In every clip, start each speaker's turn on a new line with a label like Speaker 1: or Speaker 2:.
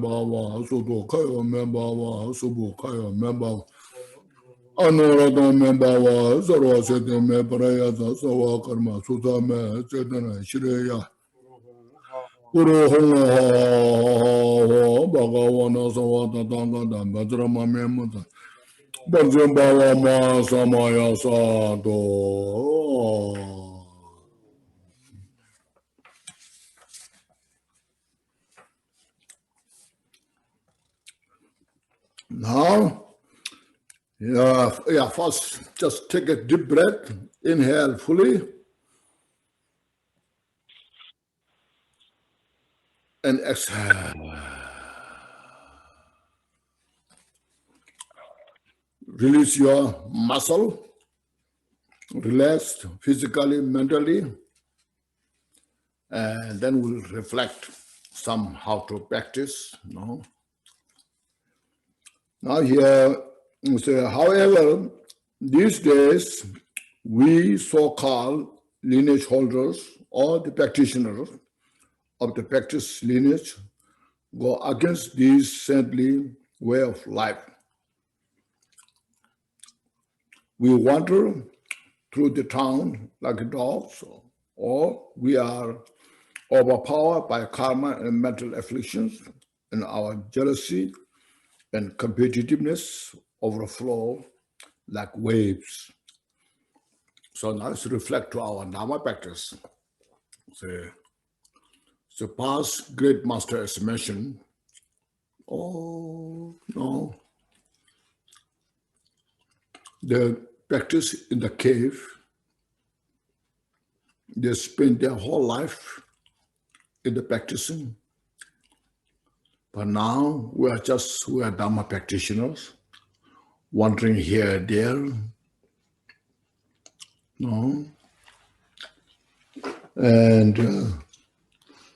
Speaker 1: bawa sudo kayo membawa subu kayo membawa anurada membawa sarva sete me parayata sawa karma sutta me chetana shreya Guru Honga Bhagavana Savata Tangada Bhadrama Memuta Bhajam Bhavama Samaya Sadho. Now, first just take a deep breath, inhale fully, and exhale. Release your muscle, relaxed physically, mentally, and then we'll reflect some how to practice. Now here, we say, however, these days, we so-called lineage holders or the practitioners of the practice lineage go against this saintly way of life. We wander through the town like dogs, or we are overpowered by karma and mental afflictions, and our jealousy and competitiveness overflow like waves. So now let's reflect to our Dharma practice. So past great master has mentioned, they practice in the cave. They spend their whole life in the practicing. But now we are Dharma practitioners, wandering here and there. And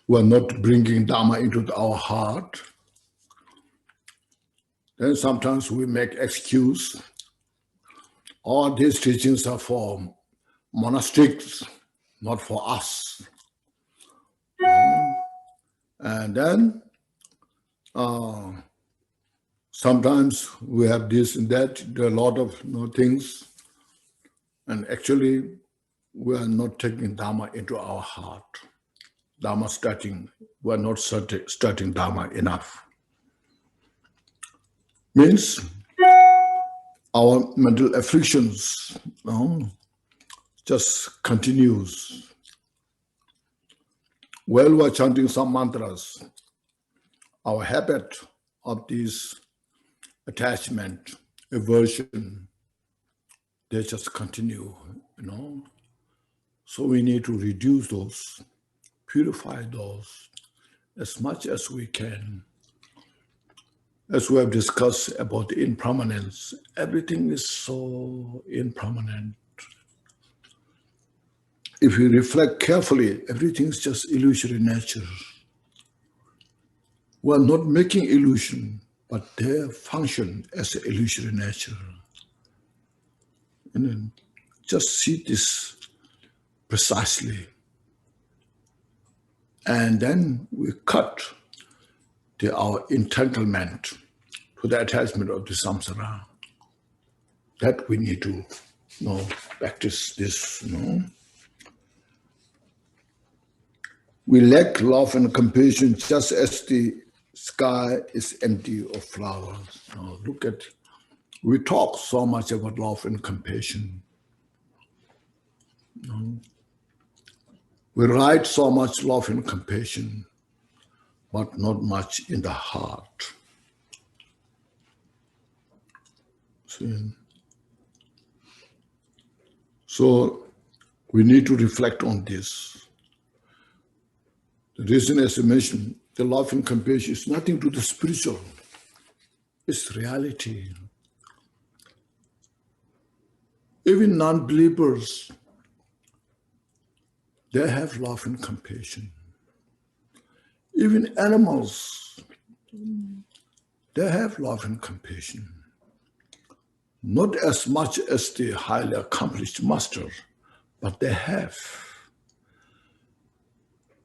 Speaker 1: we're not bringing Dharma into our heart. Then sometimes we make excuse. All these teachings are for monastics, not for us. And then sometimes we have this and that, there are a lot of things, and actually we are not taking Dharma into our heart. Dharma starting, we are not starting Dharma enough. Means our mental afflictions just continues. While we are chanting some mantras, our habit of this attachment, aversion, they just continue, So we need to reduce those, purify those as much as we can. As we have discussed about the impermanence, everything is so impermanent. If you reflect carefully, everything is just illusory nature. We are not making illusion, but they function as an illusory nature. And then just see this precisely. And then we cut our entanglement to the attachment of the samsara. That we need to practice this. We lack love and compassion just as the sky is empty of flowers. Look at, we talk so much about love and compassion. We write so much love and compassion, but not much in the heart. See? So we need to reflect on this. The reason, as I mentioned, the love and compassion is nothing to the spiritual. It's reality. Even non-believers, they have love and compassion. Even animals, they have love and compassion. Not as much as the highly accomplished master, but they have.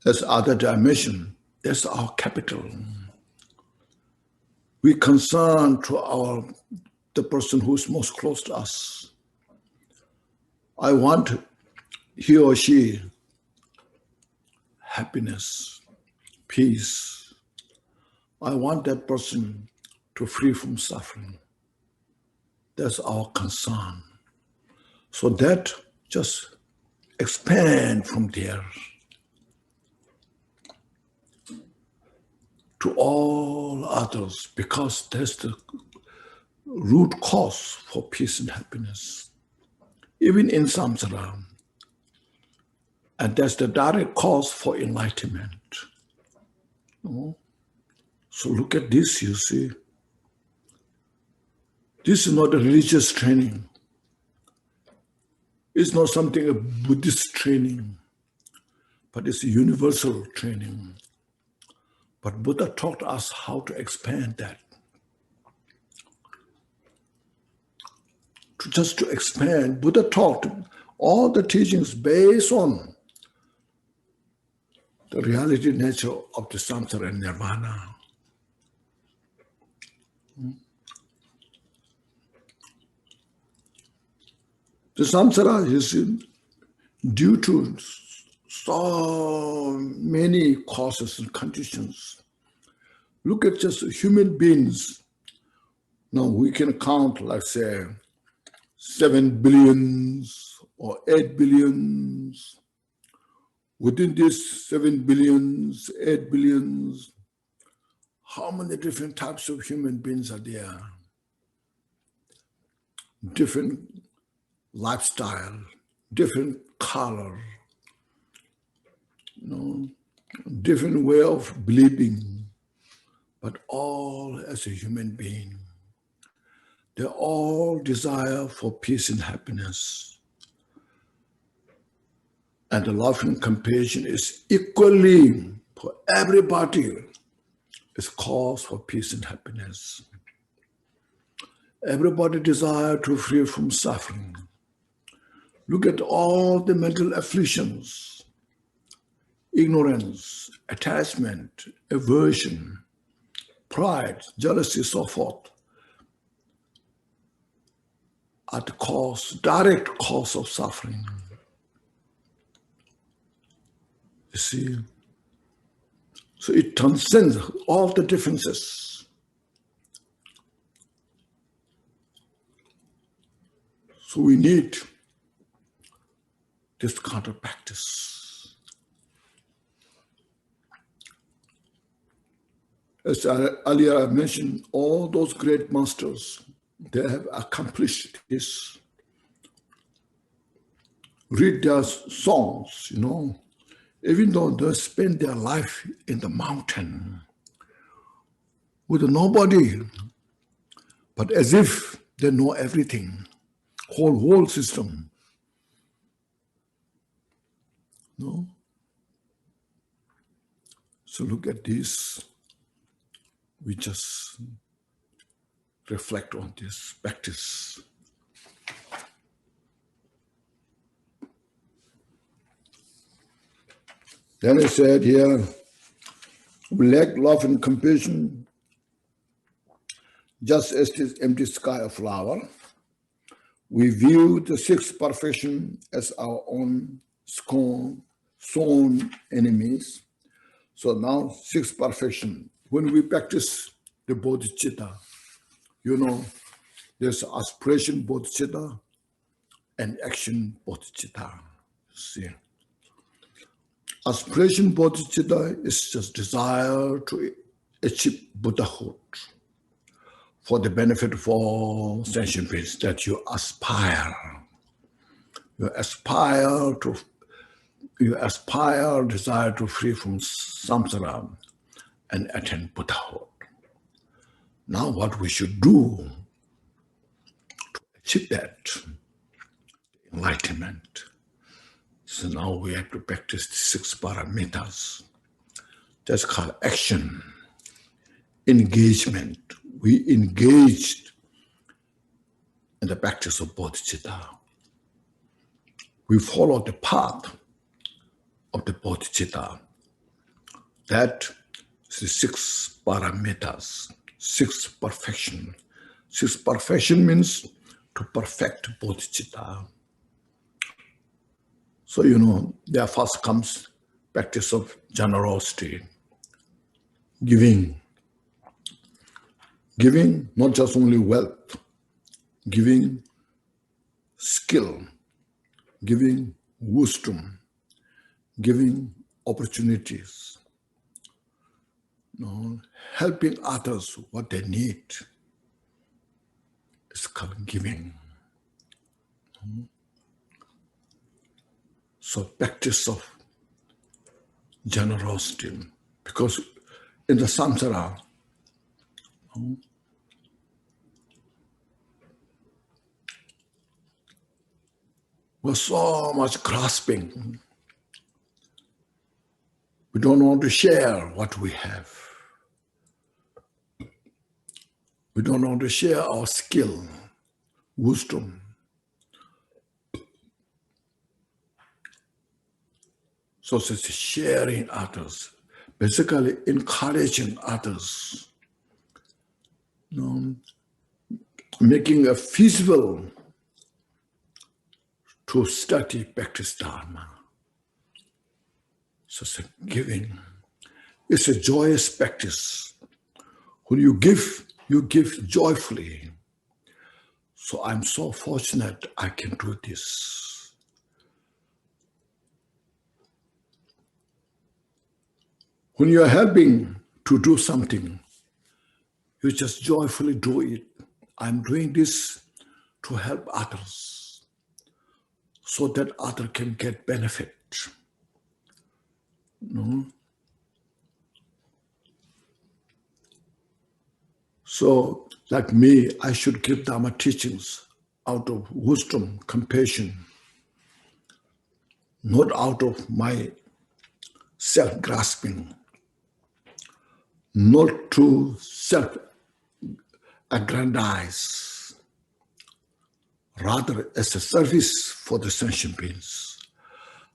Speaker 1: As other dimension, that's our capital. we concern to the person who's most close to us. I want he or she happiness, peace. I want that person to free from suffering. That's our concern. So that just expand from there to all others, because that's the root cause for peace and happiness, even in samsara. And that's the direct cause for enlightenment. So look at this, you see. This is not a religious training. It's not something a Buddhist training, but it's a universal training. But Buddha taught us how to expand that. Just to expand, Buddha taught all the teachings based on the reality nature of the samsara and nirvana. The samsara is due to so many causes and conditions. Look at just human beings. Now we can count, like say, 7 billions or 8 billions. Within these 7 billions, 8 billions, how many different types of human beings are there? Different lifestyle, different color, different way of believing, but all as a human being. They all desire for peace and happiness. And the love and compassion is equally for everybody. It's cause for peace and happiness. Everybody desires to free from suffering. Look at all the mental afflictions, ignorance, attachment, aversion, pride, jealousy, so forth, are the direct cause of suffering. You see? So it transcends all the differences. So we need this kind of practice. As earlier I mentioned, all those great masters, they have accomplished this. Read their songs, even though they spend their life in the mountain with nobody, but as if they know everything, whole system. No? So look at this. We just reflect on this practice. Then it said here, we lack love and compassion, just as this empty sky of flower. We view the sixth perfection as our own sworn enemies. So now, sixth perfection. When we practice the bodhicitta, there's aspiration bodhicitta and action bodhicitta. See, aspiration bodhicitta is just desire to achieve Buddhahood for the benefit of all sentient beings, that you aspire. You aspire, desire to free from samsara and attain Buddhahood. Now what we should do to achieve that enlightenment. So now we have to practice the 6 paramitas. That's called action, engagement. We engaged in the practice of bodhicitta. We follow the path of the bodhicitta. That is the 6 paramitas, sixth perfection. Sixth perfection means to perfect bodhicitta. So, there first comes practice of generosity, giving. Giving not just only wealth, giving skill, giving wisdom, giving opportunities, helping others what they need. It's called giving. So practice of generosity, because in the samsara, we're so much grasping. We don't want to share what we have. We don't want to share our skill, wisdom. So it's sharing others, basically encouraging others, making it feasible to study, practice Dharma. So it's giving. It's a joyous practice. When you give joyfully. So I'm so fortunate I can do this. When you're helping to do something, you just joyfully do it. I'm doing this to help others so that others can get benefit. So, like me, I should give Dharma teachings out of wisdom, compassion, not out of my self-grasping, not to self-aggrandize, rather as a service for the sentient beings,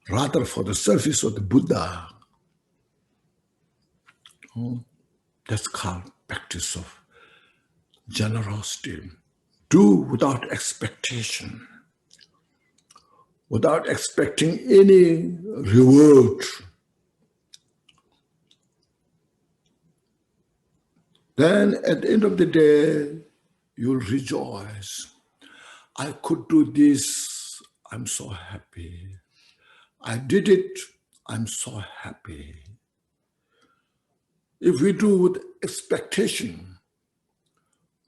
Speaker 1: rather for the service of the Buddha. That's called practice of generosity. Do without expectation, without expecting any reward. Then at the end of the day, you'll rejoice. I could do this. I'm so happy. I did it. I'm so happy. If we do with expectation,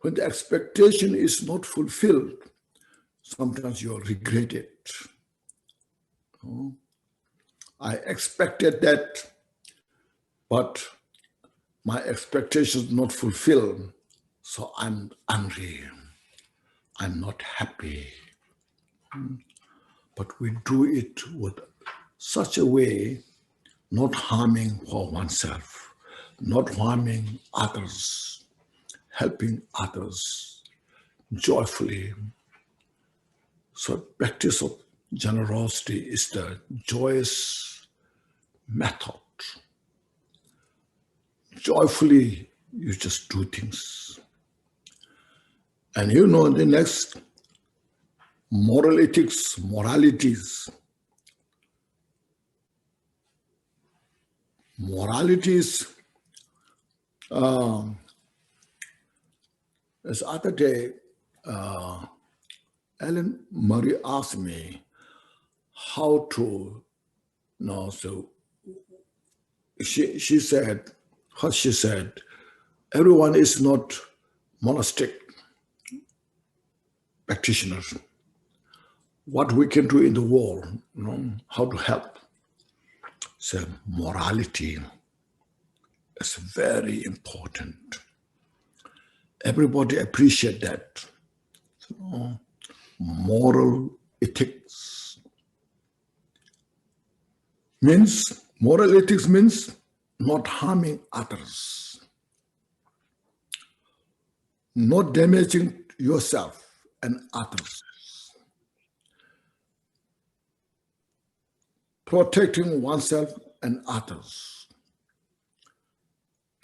Speaker 1: when the expectation is not fulfilled, sometimes you'll regret it. I expected that, but my expectations not fulfilled, so I'm angry. I'm not happy. But we do it with such a way, not harming for oneself, not harming others, helping others joyfully. So practice of generosity is the joyous method. Joyfully, you just do things. And the next moral ethics, moralities. Moralities, this other day, Ellen Murray asked me how to, so she said, everyone is not monastic practitioners. What we can do in the world, how to help. So morality is very important. Everybody appreciate that. Moral ethics means not harming others, not damaging yourself and others, protecting oneself and others.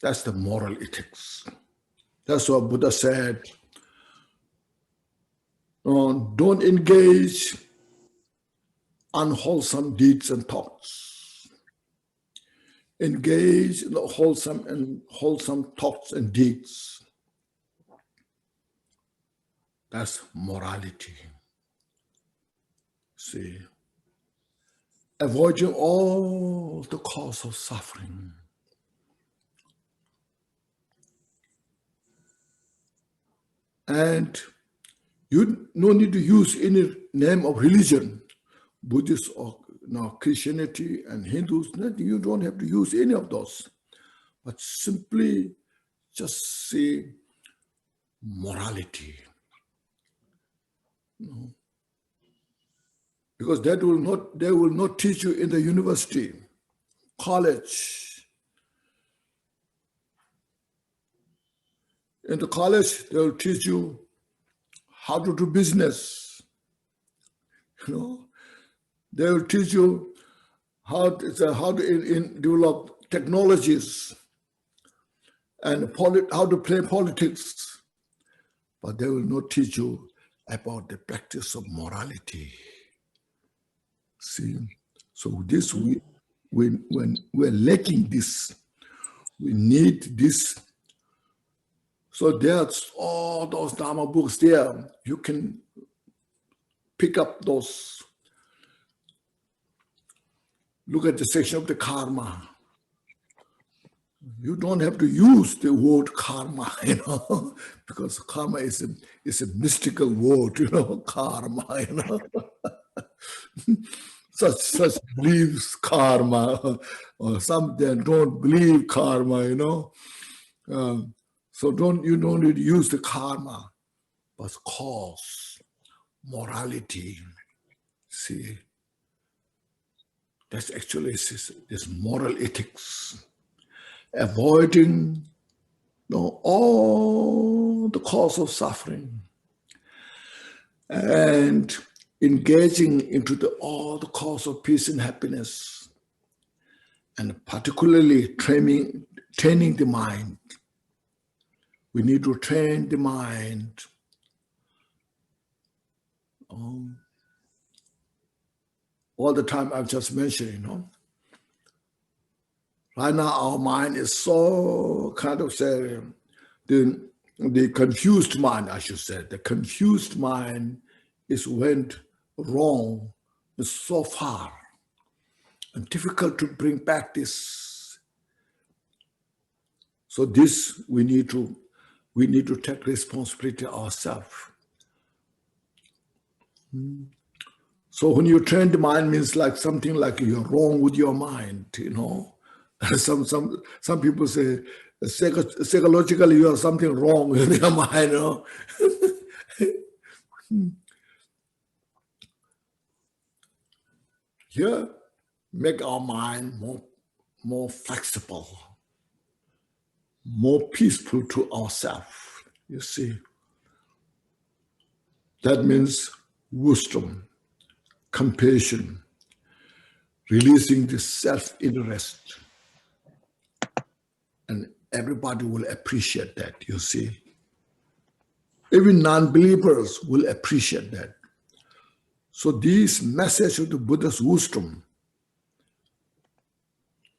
Speaker 1: That's the moral ethics. That's what Buddha said. Don't engage unwholesome deeds and thoughts. Engage in the wholesome thoughts and deeds. That's morality. See, avoiding all the cause of suffering. And you no need to use any name of religion, Buddhist or Christianity and Hindus. You don't have to use any of those, but simply just say morality. Because they will not teach you in the university, college. In the college, they will teach you how to do business. They will teach you how to develop technologies and how to play politics, but they will not teach you about the practice of morality. See, so this when we're lacking this, we need this. So there's all those Dharma books there. You can pick up those. Look at the section of the karma. You don't have to use the word karma, because karma is a mystical word, karma, such believes karma, or some they don't believe karma, so you don't need to use the karma, but cause, morality. See, that's actually this moral ethics. Avoiding all the cause of suffering and engaging into all the cause of peace and happiness, and particularly training the mind. We need to train the mind. All the time I've just mentioned, right now our mind is so kind of the confused mind, I should say. The confused mind went wrong. It's so far and difficult to bring back this. So this we need to take responsibility ourselves. So when you train the mind, means like something like you're wrong with your mind, Some people say psychologically you have something wrong with your mind, Here, make our mind more flexible, more peaceful to ourselves. You see, that means wisdom, compassion, releasing the self-interest. And everybody will appreciate that, you see. Even non-believers will appreciate that. So this message of the Buddha's wisdom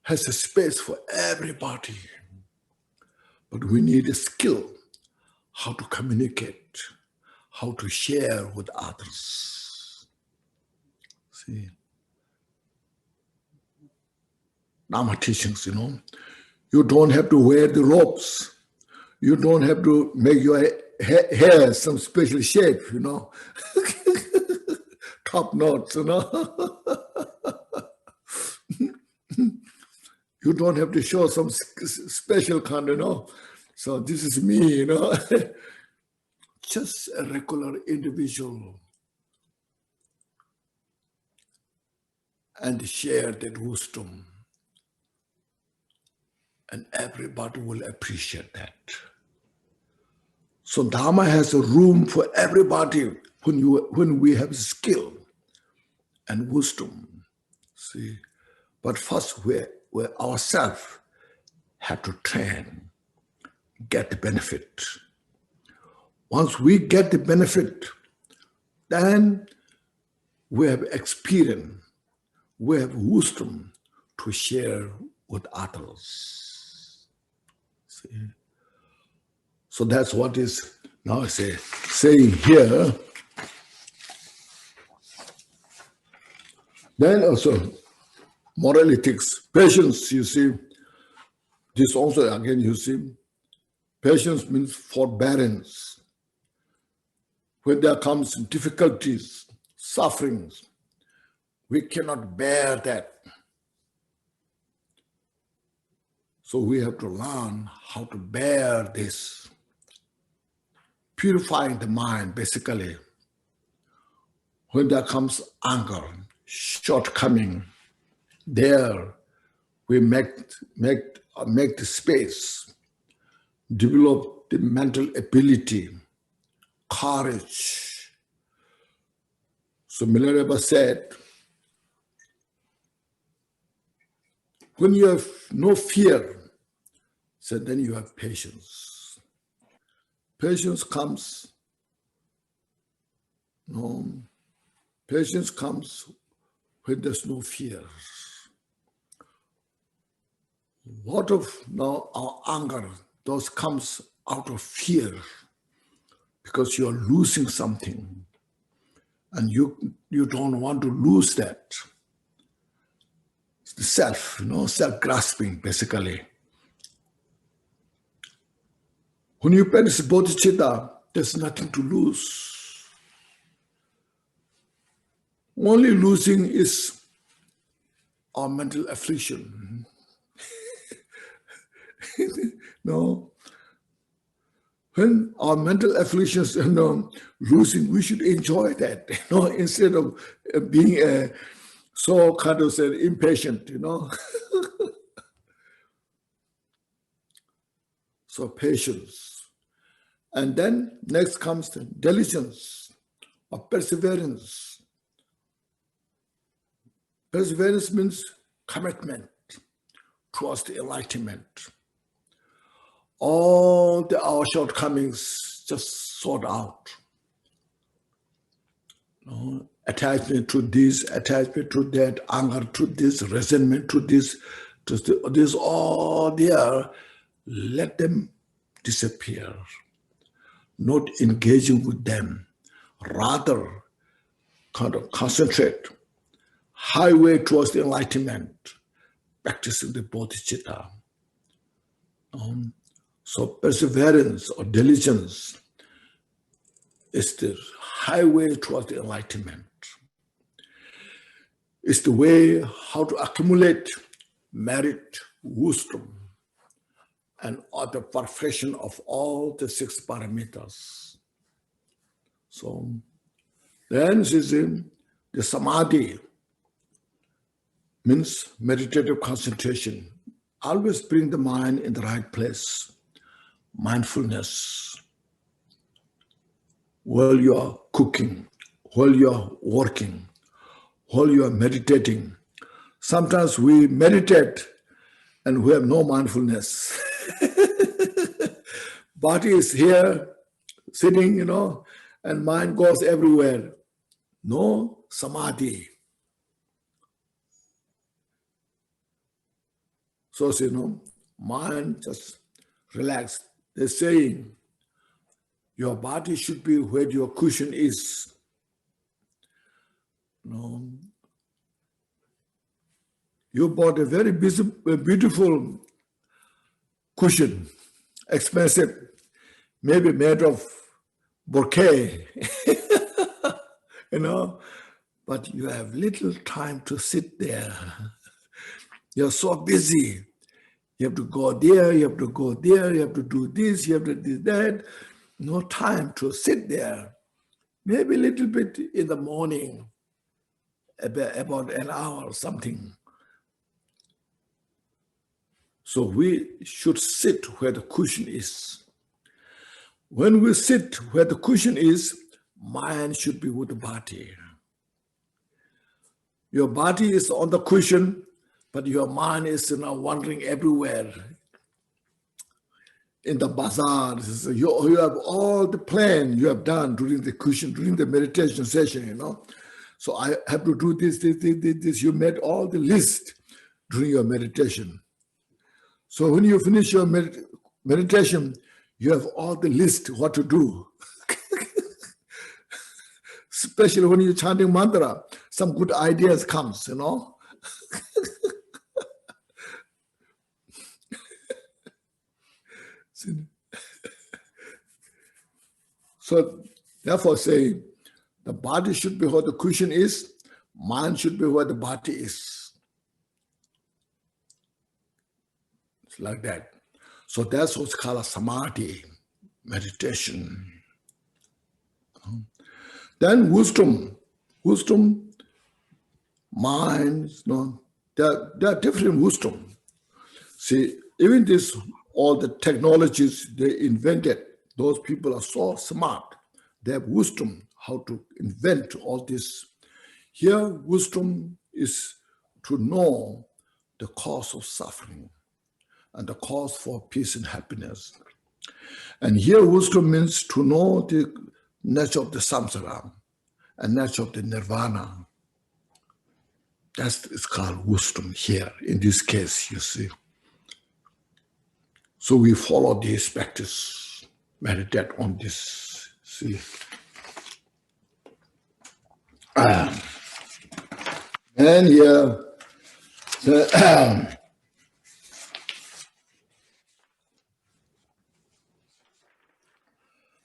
Speaker 1: has a space for everybody. But we need a skill, how to communicate, how to share with others. See, Dharma teachings, you don't have to wear the robes. You don't have to make your hair some special shape, top knots, You don't have to show some special kind, So this is me, Just a regular individual. And share that wisdom. And everybody will appreciate that. So Dharma has a room for everybody when we have skill and wisdom. See, but first we ourselves have to train get the benefit. Once we get the benefit, then we have experience, we have wisdom to share with others. See? So that's what is now saying here. Then also moral ethics, patience, you see. This also again, you see, patience means forbearance. When there comes difficulties, sufferings, we cannot bear that. So we have to learn how to bear this. Purifying the mind, basically. When there comes anger, shortcoming, there we make the space, develop the mental ability, courage. So Milarepa said, when you have no fear, so then you have patience. Patience comes, patience comes when there's no fear. A lot of now our anger, those comes out of fear because you're losing something and you don't want to lose that. It's the self, self-grasping, basically. When you practice bodhicitta, there's nothing to lose. Only losing is our mental affliction. No. When our mental afflictions are losing, we should enjoy that, instead of being so kind of impatient, So patience. And then next comes the diligence or perseverance. Perseverance means commitment towards the enlightenment. All our shortcomings just sort out. Attachment to this, attachment to that, anger to this, resentment to this, all there. Let them disappear. Not engaging with them. Rather, kind of concentrate. Highway towards the enlightenment. Practicing the bodhicitta. So perseverance or diligence is the highway towards the enlightenment. It's the way how to accumulate merit, wisdom, and the perfection of all the 6 paramitas. So then the samadhi means meditative concentration. Always bring the mind in the right place. Mindfulness. While you are cooking, while you are working, while you are meditating. Sometimes we meditate and we have no mindfulness. Body is here, sitting, and mind goes everywhere. No samadhi. So, mind just relaxed. They're saying, your body should be where your cushion is. You bought a very beautiful cushion, expensive, maybe made of bouquet, but you have little time to sit there. You're so busy. You have to go there, you have to go there, you have to do this, you have to do that. No time to sit there. Maybe a little bit in the morning, about an hour or something. So we should sit where the cushion is. When we sit where the cushion is, mind should be with the body. Your body is on the cushion, but your mind is now wandering everywhere. in the bazaar. You have all the plan you have done during the cushion, during the meditation session, you know. So I have to do this. You made all the list during your meditation. So when you finish your meditation, you have all the list what to do. Especially when you're chanting mantra, some good ideas comes, you know. So therefore say, the body should be where the cushion is, mind should be where the body is. It's like that. So that's what's called a samadhi, meditation. Then wisdom, minds, no, there are different wisdom. See, even this, all the technologies they invented, those people are so smart. They have wisdom how to invent all this. Here, wisdom is to know the cause of suffering and the cause for peace and happiness. And here, wisdom means to know the nature of the samsara and nature of the nirvana. It's called wisdom here, in this case, you see. So we follow these practice, meditate on this, see. And here,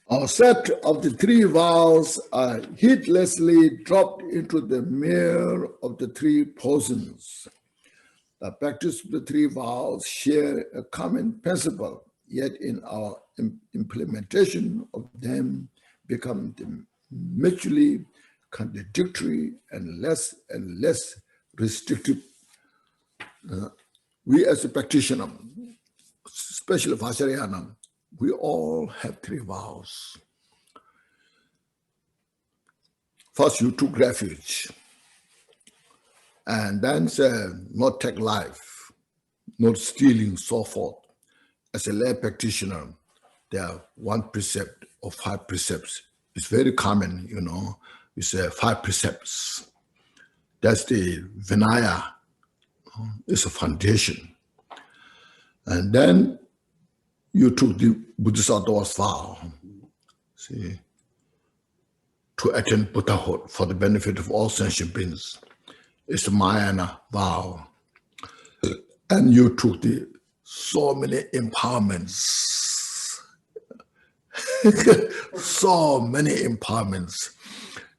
Speaker 1: our set of the three vows are heedlessly dropped into the mirror of the three poisons. The practice of the three vows share a common principle, yet in our implementation of them become mutually contradictory and less restrictive. We as a practitioner, especially Vajrayana, we all have three vows. First, you took refuge, and then say, not take life, not stealing, so forth. As a lay practitioner, there are one precept or five precepts. It's very common, you know. We say 5 precepts. That's the Vinaya. It's a foundation. And then you took the Bodhisattva's vow, see, to attain Buddhahood for the benefit of all sentient beings. It's a Mahayana vow. And you took so many empowerments. So many empowerments.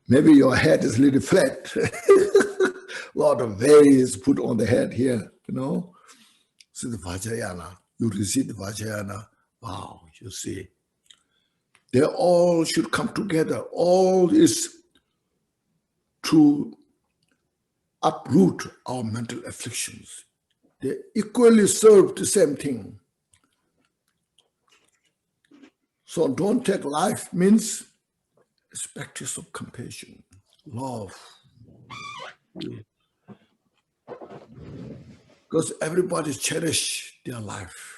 Speaker 1: Maybe your head is a little flat. A lot of veils put on the head here, you know. So the Vajrayana, you receive the Vajrayana, wow, you see. They all should come together. All is to uproot our mental afflictions. They equally serve the same thing. So don't take life means it's practice of compassion, love. Because everybody cherish their life.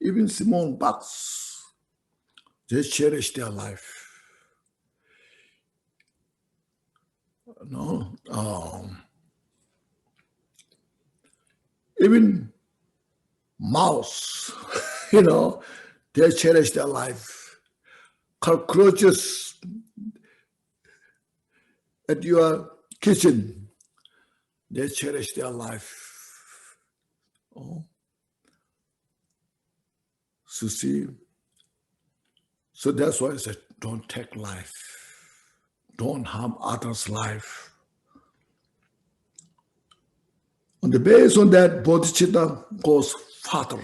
Speaker 1: Even Simone Bucks, they cherish their life. No, even mouse, you know, they cherish their life. Cockroaches at your kitchen, they cherish their life. Oh. So see, so that's why I said, don't take life. Don't harm others' life. On the basis on that, bodhicitta goes further.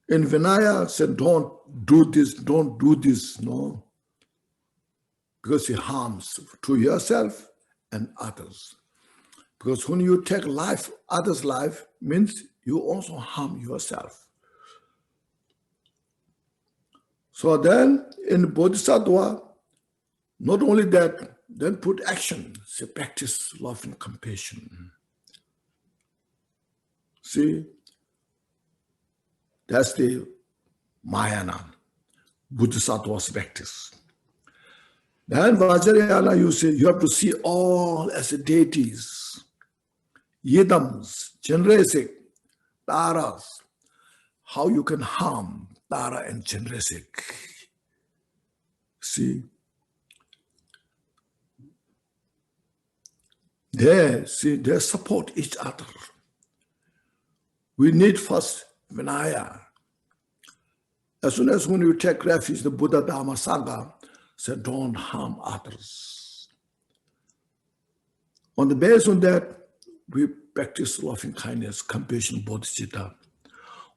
Speaker 1: In Vinaya said, don't do this, no. Because it harms to yourself and others. Because when you take life, others' life, means you also harm yourself. So then, in Bodhisattva, not only that, then put action, say practice love and compassion. See, That's the Mahayana, Bodhisattva's practice. Then Vajrayana, you say, you have to see all as deities, yidams, Chenresik, Taras, how you can harm Tara and Chenresik. See, they support each other. We need first Vinaya. As soon as when you take refuge, the Buddha Dharma Sangha said, don't harm others. On the basis of that, we practice loving kindness, compassion, bodhicitta.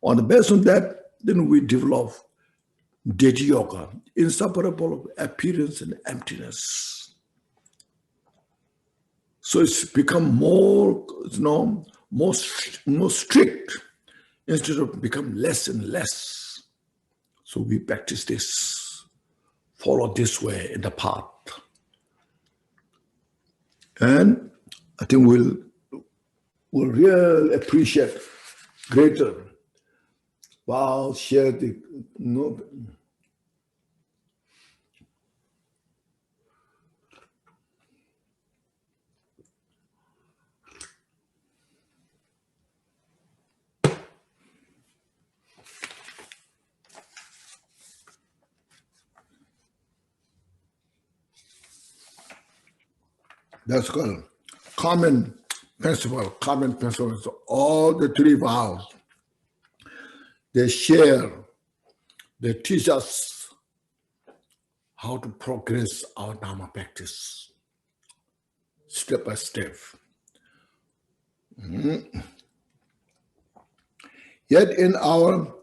Speaker 1: On the basis of that, then we develop deity yoga, inseparable of appearance and emptiness. So it's become more, more strict instead of become less and less. So we practice this, follow this way in the path. And I think we'll really appreciate greater. Wow, share the that's called common principle. Common principle is all the three vows. They share, they teach us how to progress our Dharma practice step by step. Yet in our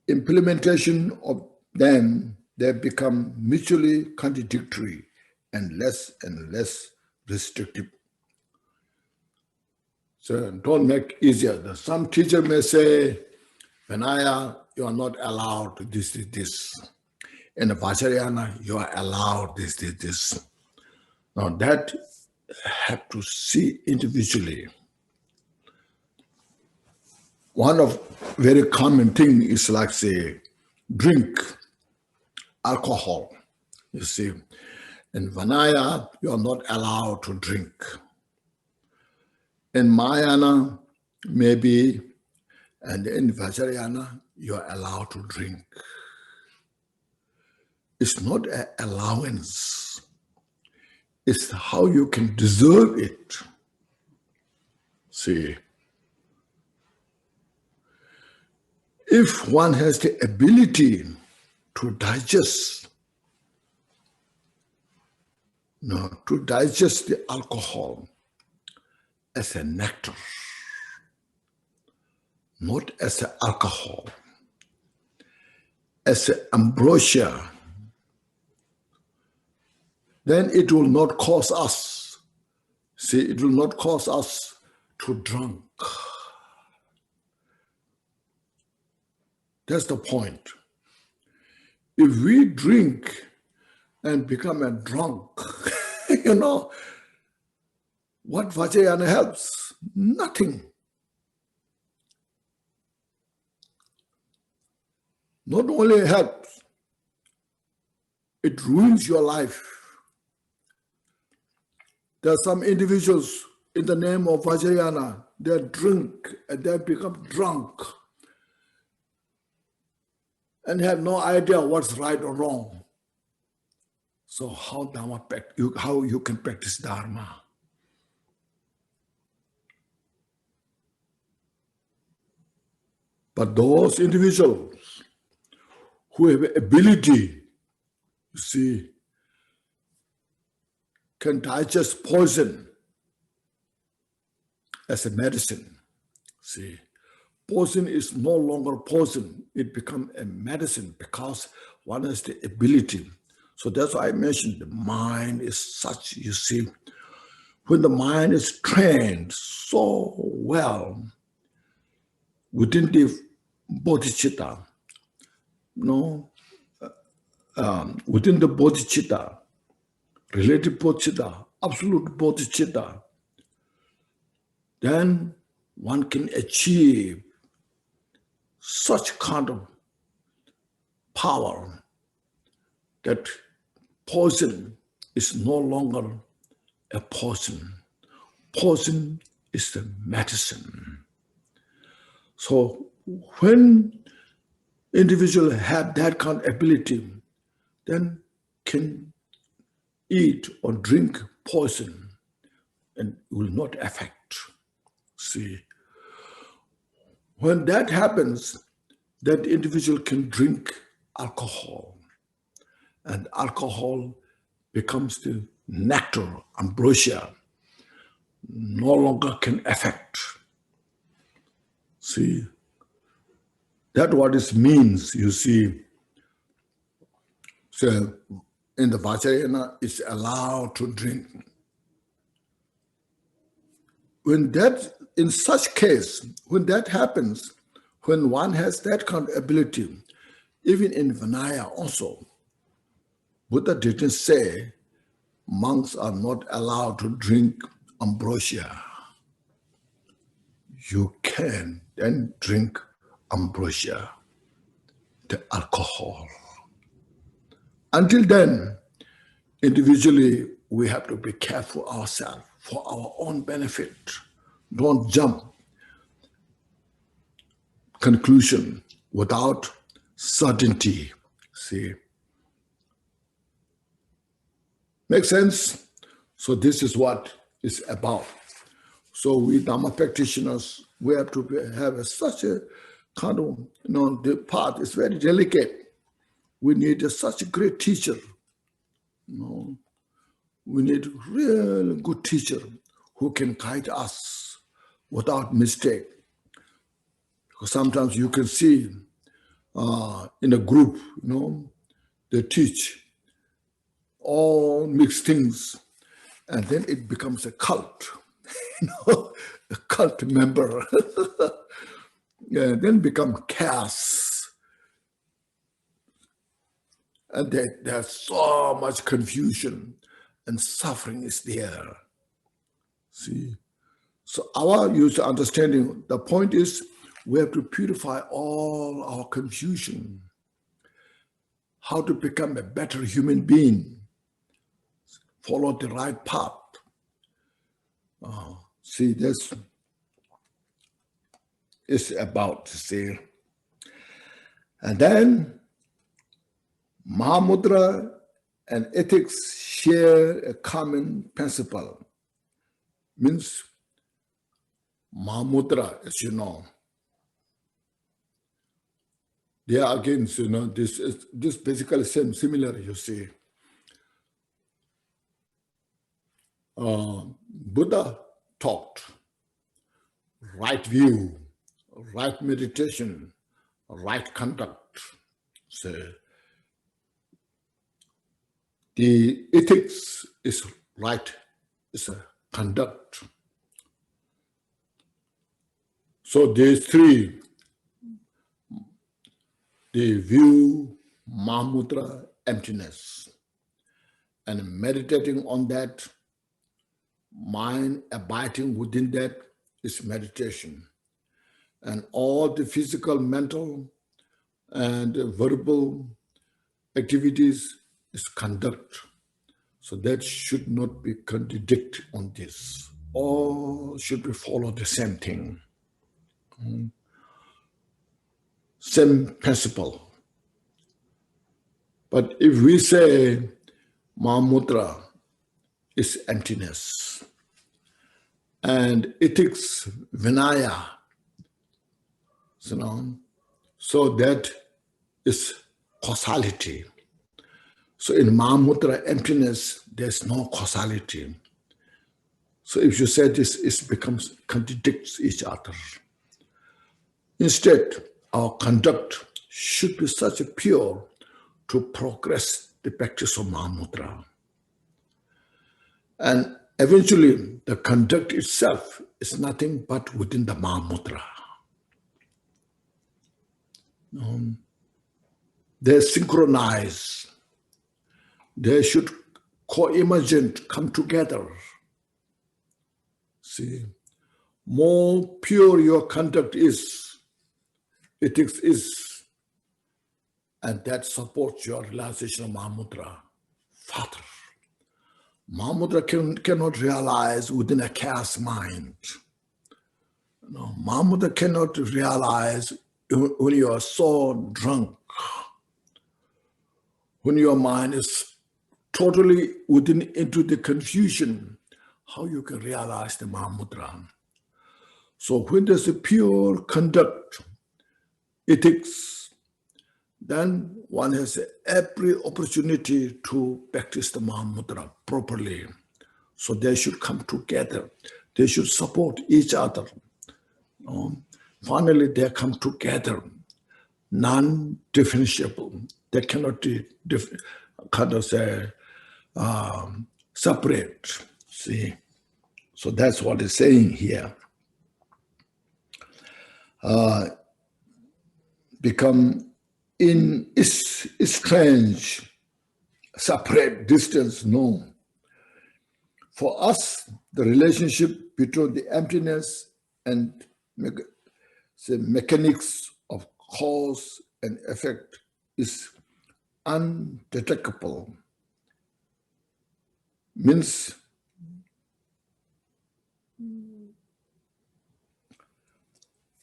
Speaker 1: implementation of them, they become mutually contradictory and less restrictive. So don't make easier. Some teacher may say, Vinaya, you are not allowed this. In the Vajrayana, you are allowed this. Now that have to see individually. One of very common thing is like say, drink alcohol. You see, in Vinaya, you are not allowed to drink. In Mahayana, maybe, and in Vajrayana, you are allowed to drink. It's not an allowance. It's how you can deserve it. See, if one has the ability to digest, the alcohol as a nectar, not as an alcohol, as an ambrosia, then it will not cause us, it will not cause us to drunk. That's the point. If we drink and become a drunk, what Vajrayana helps? Nothing. Not only helps, it ruins your life. There are some individuals in the name of Vajrayana, they drink and they become drunk and have no idea what's right or wrong. So how you can practice Dharma? But those individuals who have ability, you see, can digest poison as a medicine. See, poison is no longer poison. It becomes a medicine because one has the ability. So that's why I mentioned the mind is such, you see, when the mind is trained so well within the bodhicitta, within the bodhicitta, relative bodhicitta, absolute bodhicitta, then one can achieve such kind of power that poison is no longer a poison. Poison is the medicine. So when individuals have that kind of ability, then can eat or drink poison and will not affect. See, when that happens, that individual can drink alcohol, and alcohol becomes the nectar, ambrosia, no longer can affect. See, that's what it means, you see. So in the Vajrayana, it's allowed to drink. When that, in such case, when that happens, when one has that kind of ability, even in Vinaya also, Buddha didn't say monks are not allowed to drink ambrosia. You can then drink ambrosia, the alcohol. Until then, individually, we have to be careful ourselves for our own benefit. Don't jump conclusion without certainty. See? Make sense? So this is what it's about. So we Dhamma practitioners, we have to have such a kind of, the path is very delicate. We need such a great teacher. We need a real good teacher who can guide us without mistake. Because sometimes you can see in a group, they teach all mixed things, and then it becomes a cult, a cult member, then become chaos. And there's so much confusion and suffering is there. See? So our user understanding, the point is we have to purify all our confusion. How to become a better human being. Follow the right path. See, this is about, see. And then Mahamudra and ethics share a common principle. Means Mahamudra, as you know. There again, this basically similar, you see. Buddha taught right view, right meditation, right conduct. So the ethics is right, is a conduct. So these three, the view, Mahamudra, emptiness, and meditating on that, mind abiding within that is meditation. And all the physical, mental, and verbal activities is conduct. So that should not be contradict on this. All should be follow the same thing. Same principle. But if we say Mahamudra is emptiness, and ethics, Vinaya, so that is causality. So in Mahamudra, emptiness, there's no causality. So if you say this, it becomes contradicts each other. Instead, our conduct should be such a pure to progress the practice of Mahamudra. And eventually, the conduct itself is nothing but within the Mahamudra. They synchronize. They should co-emergent, come together. See, more pure your conduct is, ethics is, and that supports your realization of Mahamudra. Father, Mahamudra cannot realize within a chaos mind. No, Mahamudra cannot realize when you are so drunk, when your mind is totally into the confusion, how you can realize the Mahamudra. So when there's a pure conduct, ethics, then one has every opportunity to practice the Mahamudra properly. So they should come together. They should support each other. Finally, they come together, non-differentiable. They cannot be separate. See, so that's what it's saying here. Become in strange, separate, distance, no. For us, the relationship between the emptiness and the mechanics of cause and effect is undetectable. Means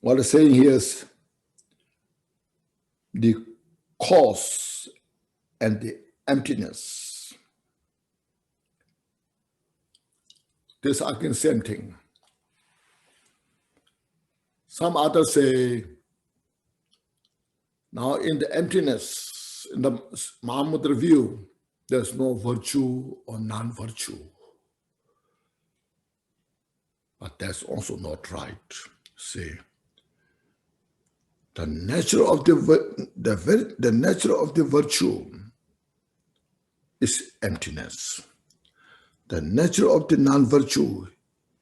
Speaker 1: what I'm saying here is the cause and the emptiness. This are the same thing. Some others say, now in the emptiness, in the Mahamudra view, there's no virtue or non-virtue. But that's also not right. See, the nature of the nature of the virtue is emptiness. The nature of the non-virtue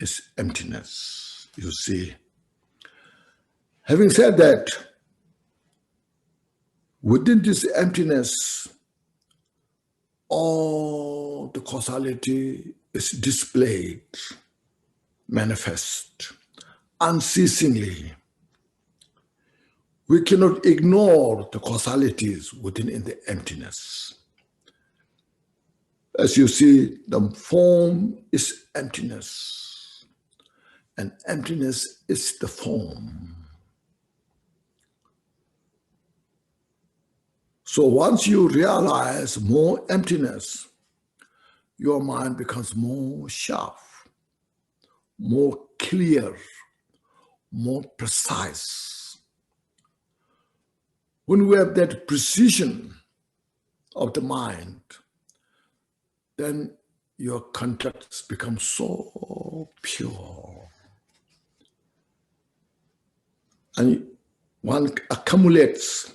Speaker 1: is emptiness. You see. Having said that, within this emptiness, all the causality is displayed, manifest, unceasingly. We cannot ignore the causalities within in the emptiness. As you see, the form is emptiness, and emptiness is the form. So once you realize more emptiness, your mind becomes more sharp, more clear, more precise. When we have that precision of the mind, then your contacts become so pure. And one accumulates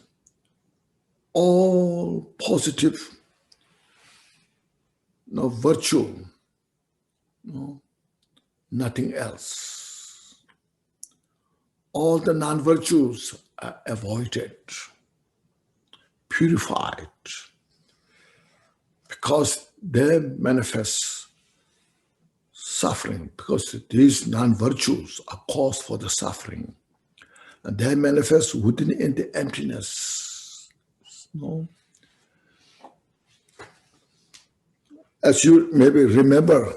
Speaker 1: all positive virtue, nothing else. All the non-virtues are avoided, purified, because they manifest suffering, because these non-virtues are cause for the suffering. And they manifest within in the emptiness. No. As you maybe remember,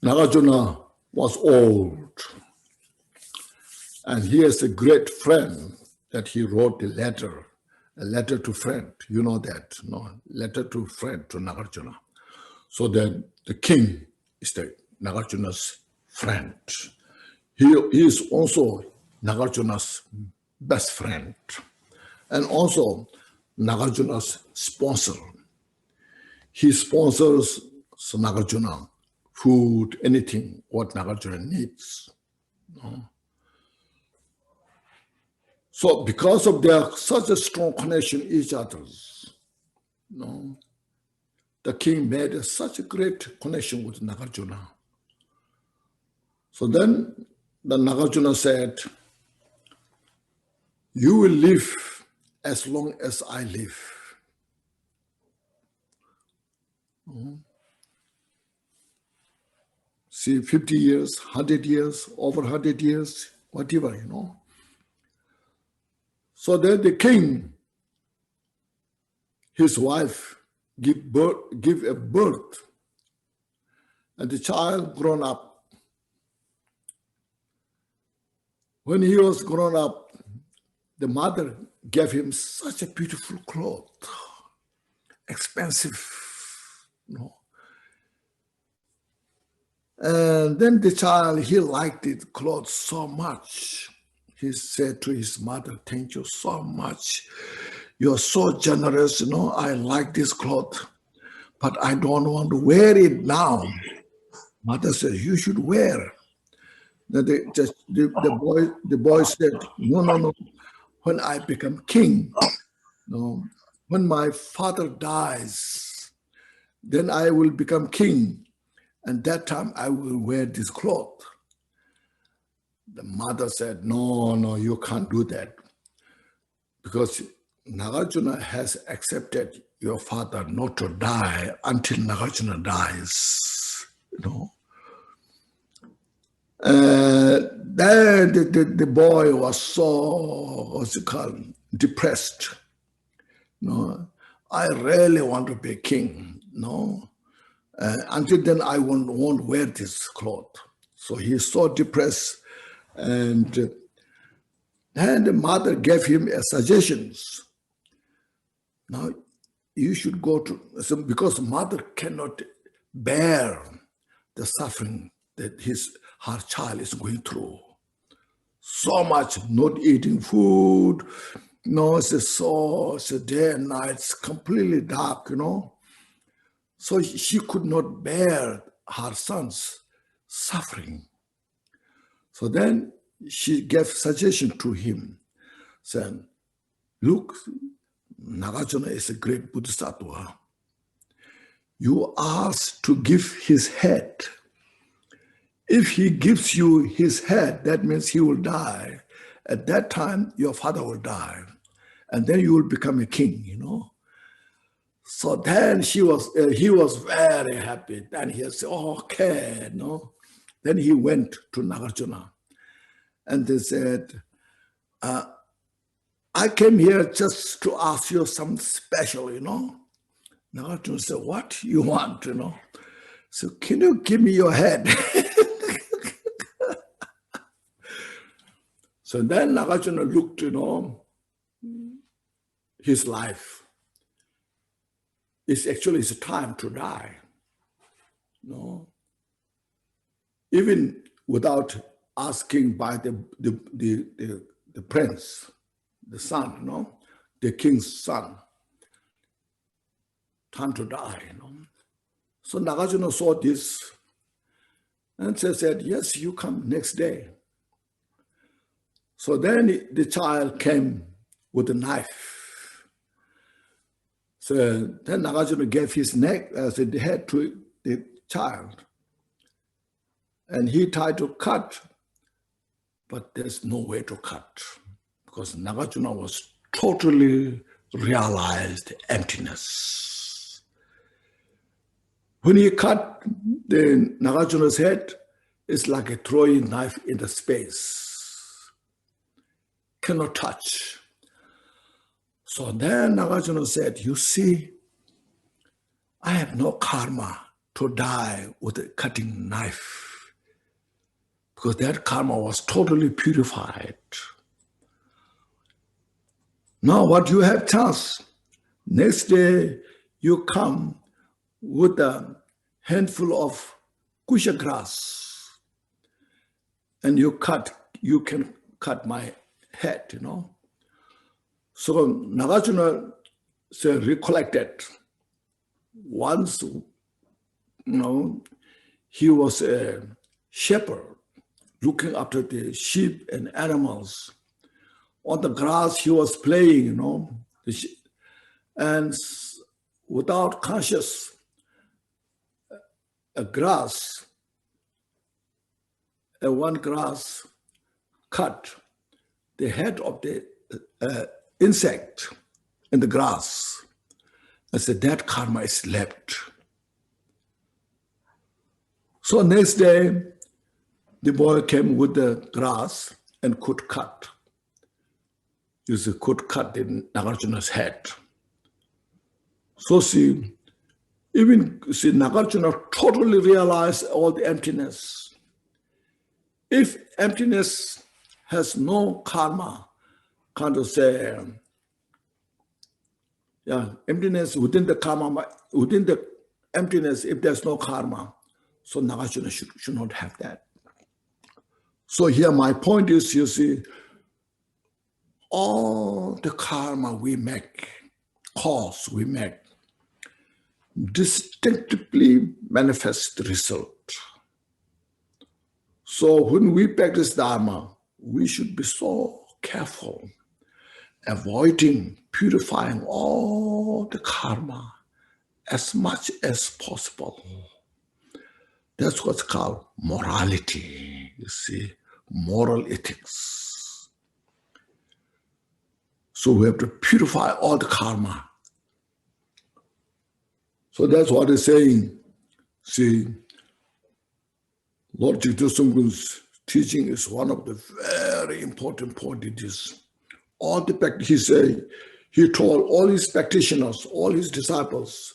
Speaker 1: Nagarjuna was old, and he has a great friend that he wrote a letter to friend. You know that, no? Letter to friend to Nagarjuna. So then the king is the Nagarjuna's friend. He is also Nagarjuna's best friend, and also Nagarjuna's sponsor. He sponsors Nagarjuna food, anything what Nagarjuna needs. So because of their such a strong connection each other's, the king made such a great connection with Nagarjuna. So then the Nagarjuna said, you will live as long as I live. see, 50 years, 100 years, over 100 years, whatever, So then the king, his wife, give a birth, and the child grown up. When he was grown up, the mother gave him such a beautiful cloth, expensive, And then the child, he liked the cloth so much. He said to his mother, "Thank you so much. You're so generous, I like this cloth, but I don't want to wear it now." Mother said, "You should wear." Then the boy said, "No. When I become king, when my father dies, then I will become king. And that time I will wear this cloth." The mother said, "No, you can't do that. Because Nagarjuna has accepted your father not to die until Nagarjuna dies." Then the boy was so, depressed. I really want to be king. Until then, I won't wear this cloth. So he's so depressed. And then the mother gave him suggestions. Now, you should go to, because mother cannot bear the suffering that her child is going through. So much, not eating food, it's day and night, it's completely dark, So she could not bear her son's suffering. So then she gave suggestion to him, saying, "Look, Nagarjuna is a great bodhisattva. You ask to give his head. If he gives you his head, that means he will die. At that time, your father will die. And then you will become a king, So then he was very happy. Then he said, "Okay, Then he went to Nagarjuna. And they said, "I came here just to ask you something special, Nagarjuna said, "What you want, So can you give me your head?" So then Nagarjuna looked, his life. It's actually time to die. Even without asking by the prince, the son, the king's son, time to die. So Nagarjuna saw this and said, "Yes, you come next day." So then the child came with a knife. So then Nagarjuna gave his neck as the head to the child. And he tried to cut, but there's no way to cut because Nagarjuna was totally realized emptiness. When he cut the Nagarjuna's head, it's like a throwing knife in the space. Cannot touch. So then Nagarjuna said, "You see, I have no karma to die with a cutting knife because that karma was totally purified. Now what you have chance, next day you come with a handful of kusha grass and you can cut my head, So Nagarjuna recollected once, he was a shepherd looking after the sheep and animals. On the grass he was playing, and without conscious, one grass cut the head of the insect in the grass. I said, that karma is left. So next day, the boy came with the grass and could cut. You see, could cut in Nagarjuna's head. So see, Nagarjuna totally realized all the emptiness. If emptiness has no karma, kind of say, emptiness within the karma, within the emptiness, if there's no karma, so Nagarjuna should not have that. So here my point is, you see, all the karma we make, cause we make, distinctively manifest the result. So when we practice Dharma, we should be so careful, avoiding purifying all the karma as much as possible. That's what's called morality, you see, moral ethics. So we have to purify all the karma. So that's what he's saying. See, Lord Jigdo Sungkun's teaching is one of the very important points. It is all the he told all his practitioners, all his disciples,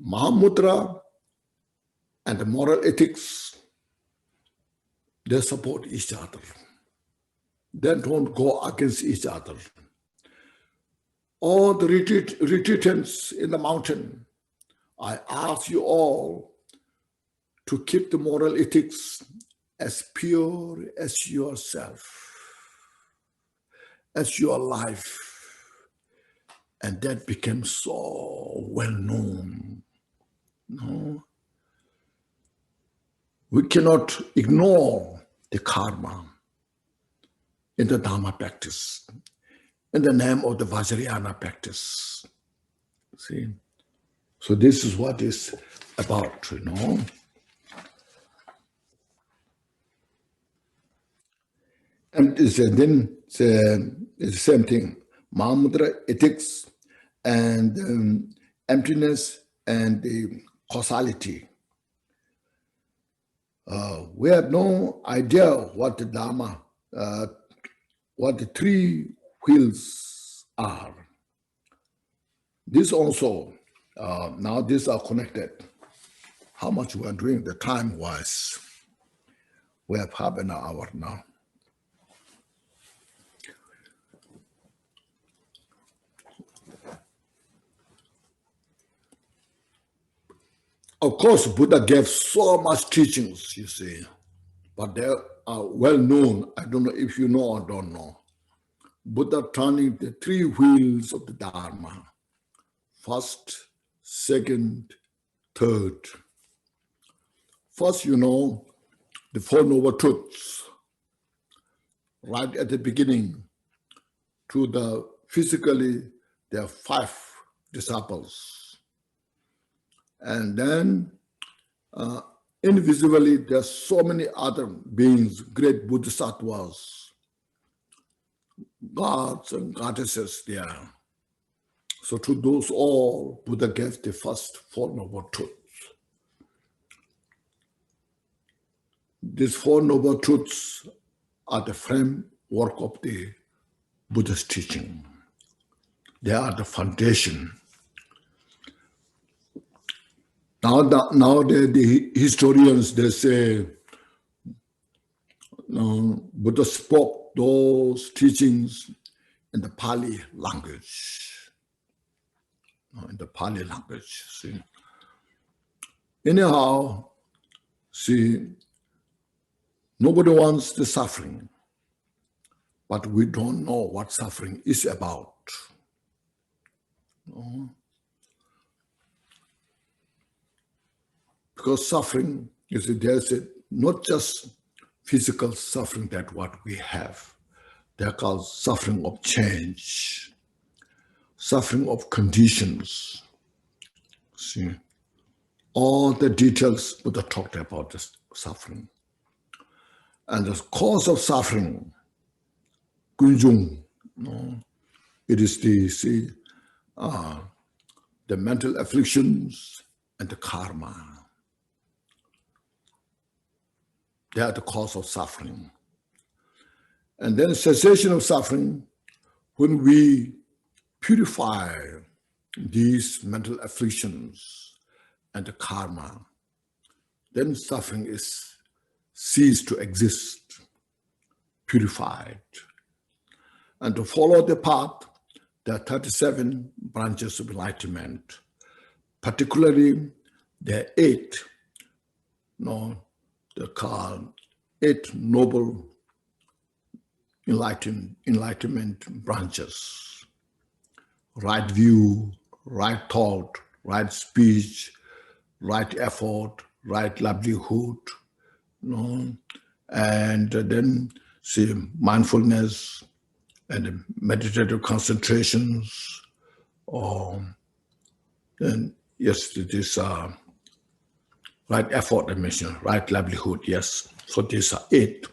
Speaker 1: Mahamudra and the moral ethics, they support each other. They don't go against each other. All the retreatants in the mountain, I ask you all to keep the moral ethics as pure as yourself, as your life. And that became so well known. No? We cannot ignore the karma in the Dharma practice, in the name of the Vajrayana practice. See? So this is what it's about, you know. And then it's the same thing. Mahamudra, ethics, and emptiness, and the causality. We have no idea what the Dharma, what the three wheels are. This also, now these are connected. How much we are doing the time-wise. We have half an hour now. Of course, Buddha gave so much teachings, you see, but they are well known. I don't know if you know or don't know. Buddha turning the three wheels of the Dharma. First, second, third. First, you know, the Four Noble Truths, right at the beginning, to the physically, there are 5 disciples. And then invisibly, there are so many other beings, great bodhisattvas, gods and goddesses there. So to those all, Buddha gave the first Four Noble Truths. These Four Noble Truths are the framework of the Buddha's teaching. They are the foundation. Now the historians, they say, Buddha spoke those teachings in the Pali language. In the Pali language, see. Anyhow, see, nobody wants the suffering, but we don't know what suffering is about. No? Because suffering, you see, there's not just physical suffering that what we have. They're called suffering of change, suffering of conditions. See, all the details Buddha talked about this suffering. And the cause of suffering, kunjung, it is the mental afflictions and the karma. they are the cause of suffering. And then cessation of suffering, when we purify these mental afflictions and the karma, then suffering is ceased to exist, purified. And to follow the path, there are 37 branches of enlightenment, particularly there are 8, they're called 8 noble enlightenment branches: right view, right thought, right speech, right effort, right livelihood, and then see mindfulness and meditative concentrations. Then yes, it is right effort I mentioned, right livelihood, yes. So these are 8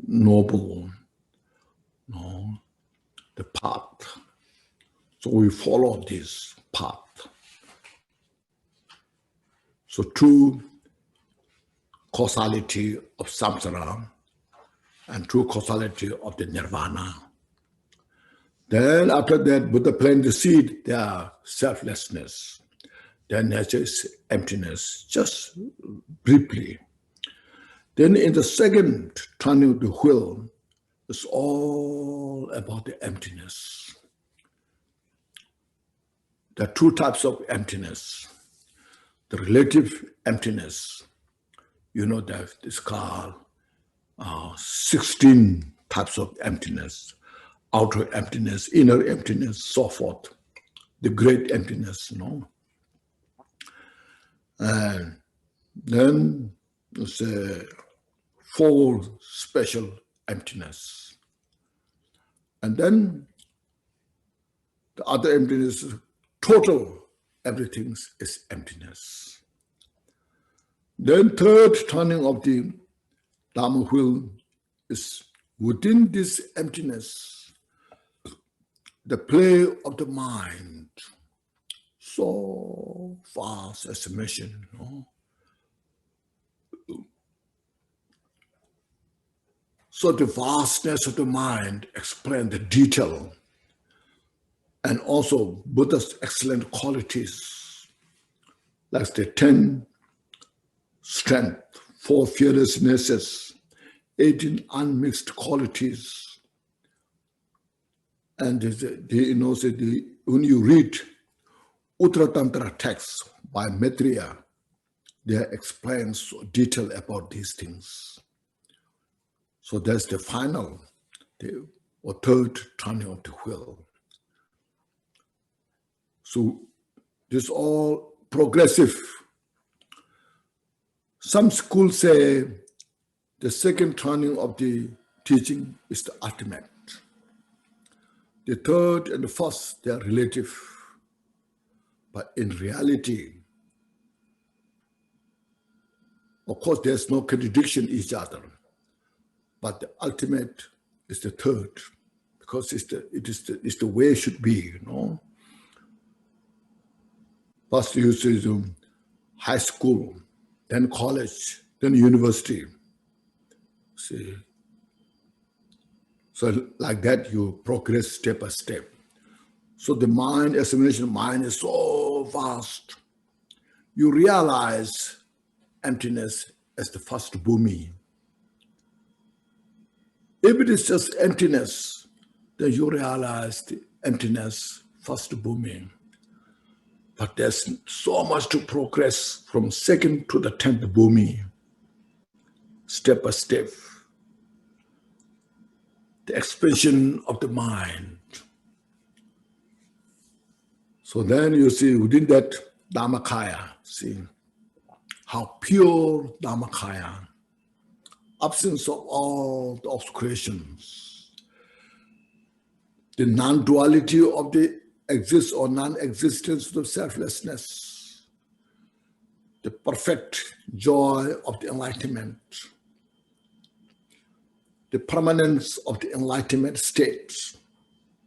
Speaker 1: noble, the path. So we follow this path. So true causality of samsara and true causality of the nirvana. Then after that, Buddha planted the seed, there are selflessness. Then nature is emptiness, just briefly. Then in the second turning of the wheel, it's all about the emptiness. There are 2 types of emptiness. The relative emptiness, that is called 16 types of emptiness: outer emptiness, inner emptiness, so forth. The great emptiness, And then there's 4 special emptiness. And then the other emptiness, total, everything is emptiness. Then third turning of the Dharma wheel is within this emptiness, the play of the mind, so vast as I mentioned, So the vastness of the mind explains the detail and also Buddha's excellent qualities, like the 10 strength, 4 fearlessnesses, 18 unmixed qualities. And when you read Uttara Tantra text by Maitreya, they explain so detail about these things. So that's the final, or third turning of the wheel. So this is all progressive. Some schools say the second turning of the teaching is the ultimate. The third and the first, they are relative. But in reality, of course, there's no contradiction in each other. But the ultimate is the third, because it's the way it should be, First you see high school, then college, then university. See, so like that you progress step by step. So the mind, as I mentioned, mind is so vast. You realize emptiness as the first bhumi. If it is just emptiness, then you realize the emptiness first bhumi. But there's so much to progress from second to the 10th bhumi, step by step. The expansion of the mind. So then you see within that Dhammakaya, see how pure Dhammakaya, absence of all the obscurations, the non-duality of the exist or non-existence of selflessness, the perfect joy of the enlightenment, the permanence of the enlightenment states.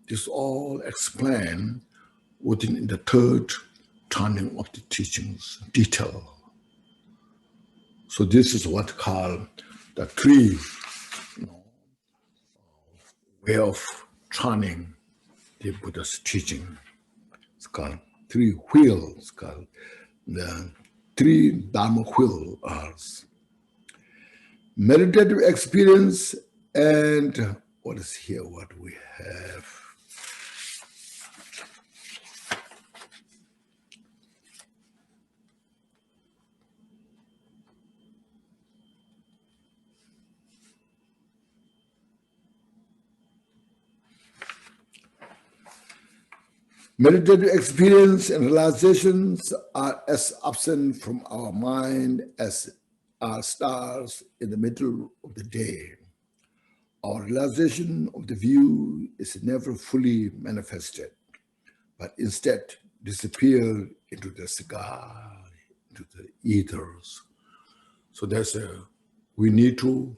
Speaker 1: This all explained within the third turning of the teachings, detail. So this is what called the three way of turning the Buddha's teaching. It's called three wheels. It's called the three Dharma wheels. Meditative experience and what is here? What we have? Meditative experience and realizations are as absent from our mind as are stars in the middle of the day. Our realization of the view is never fully manifested, but instead disappear into the sky, into the ethers. So we need to,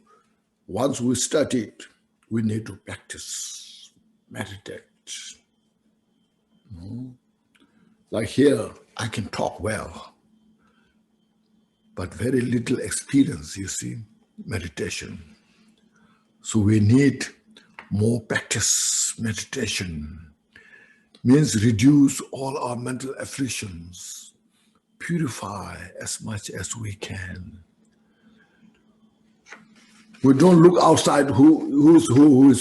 Speaker 1: once we study it, we need to practice, meditate. Like here, I can talk well, but very little experience, you see, meditation. So we need more practice. Meditation means reduce all our mental afflictions, purify as much as we can. We don't look outside who is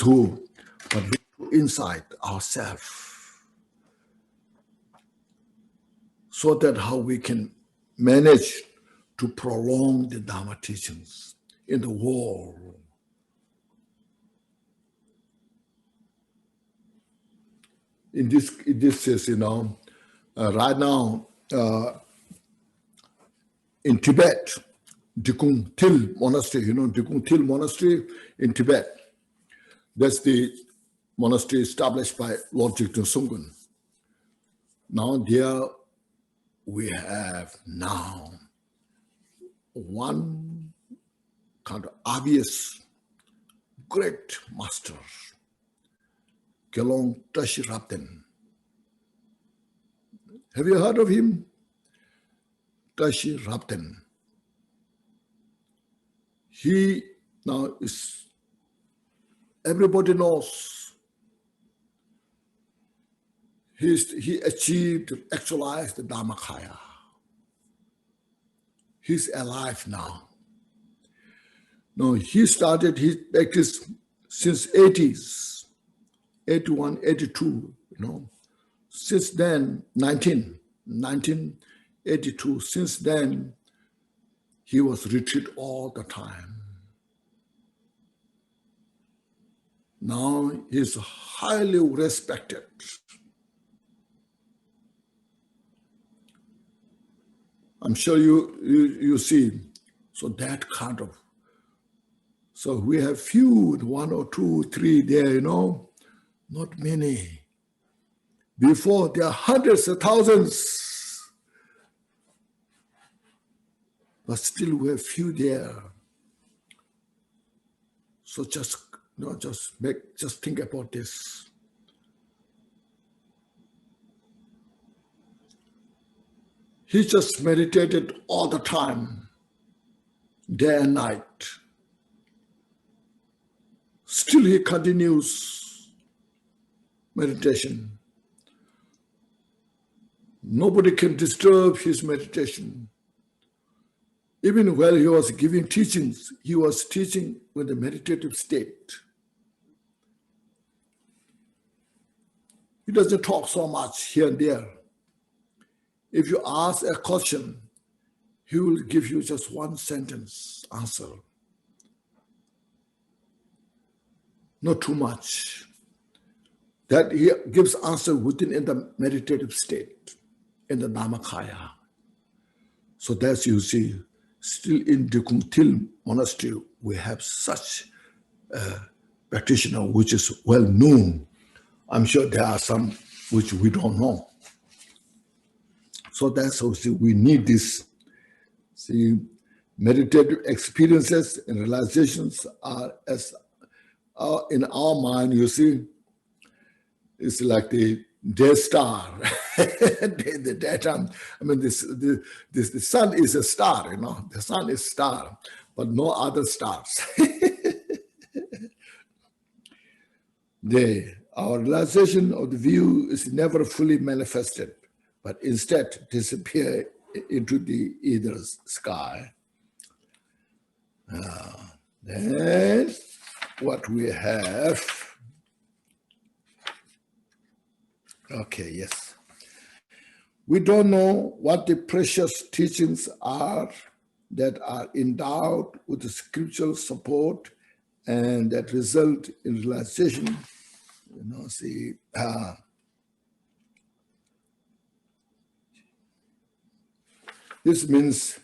Speaker 1: who, but look inside ourselves. So that how we can manage to prolong the Dharma teachings in the world. In this case, right now in Tibet, Dikung Til Monastery, Dikung Til Monastery in Tibet. That's the monastery established by Lord Jigten Sungkun. Now there we have now one kind of obvious great master, Gelong Tashi Rabten. Have you heard of him? Tashi Rabten. He now is, everybody knows, he achieved, actualized the Dharmakaya. He's alive now. No, he started his practice since 80s, 81, 82, Since then, 1982, since then, he was retreat all the time. Now he's highly respected. I'm sure you see. So that kind of, so we have few, 1 or 2, 3 there, not many. Before there are hundreds of thousands, but still we have few there. So just think about this. He just meditated all the time, day and night. Still he continues meditation. Nobody can disturb his meditation. Even while he was giving teachings, he was teaching with a meditative state. He doesn't talk so much here and there. If you ask a question, he will give you just one sentence answer. Not too much. That he gives answer within in the meditative state, in the Dharmakaya. So that's, you see, still in Dikung Til Monastery, we have such a practitioner which is well known. I'm sure there are some which we don't know. So that's how we need this. See, meditative experiences and realizations are in our mind, you see, it's like the Death Star. In the daytime, I mean, the sun is a star, the sun is star, but no other stars. Our realization of the view is never fully manifested, but instead disappear into the ether sky. Then what we have, okay, yes. We don't know what the precious teachings are that are endowed with the scriptural support and that result in realization. This means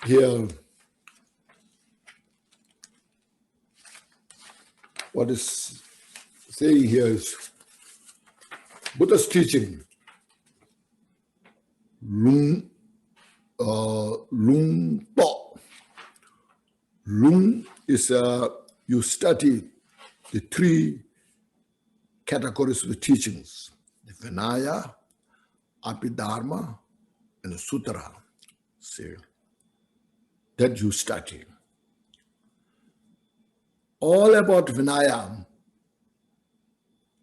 Speaker 1: here, what is saying here is Buddha's teaching, Lung Po. Lung is you study the three categories of the teachings, the Vinaya, Abhidharma, and the Sutra. See, that you study. All about Vinaya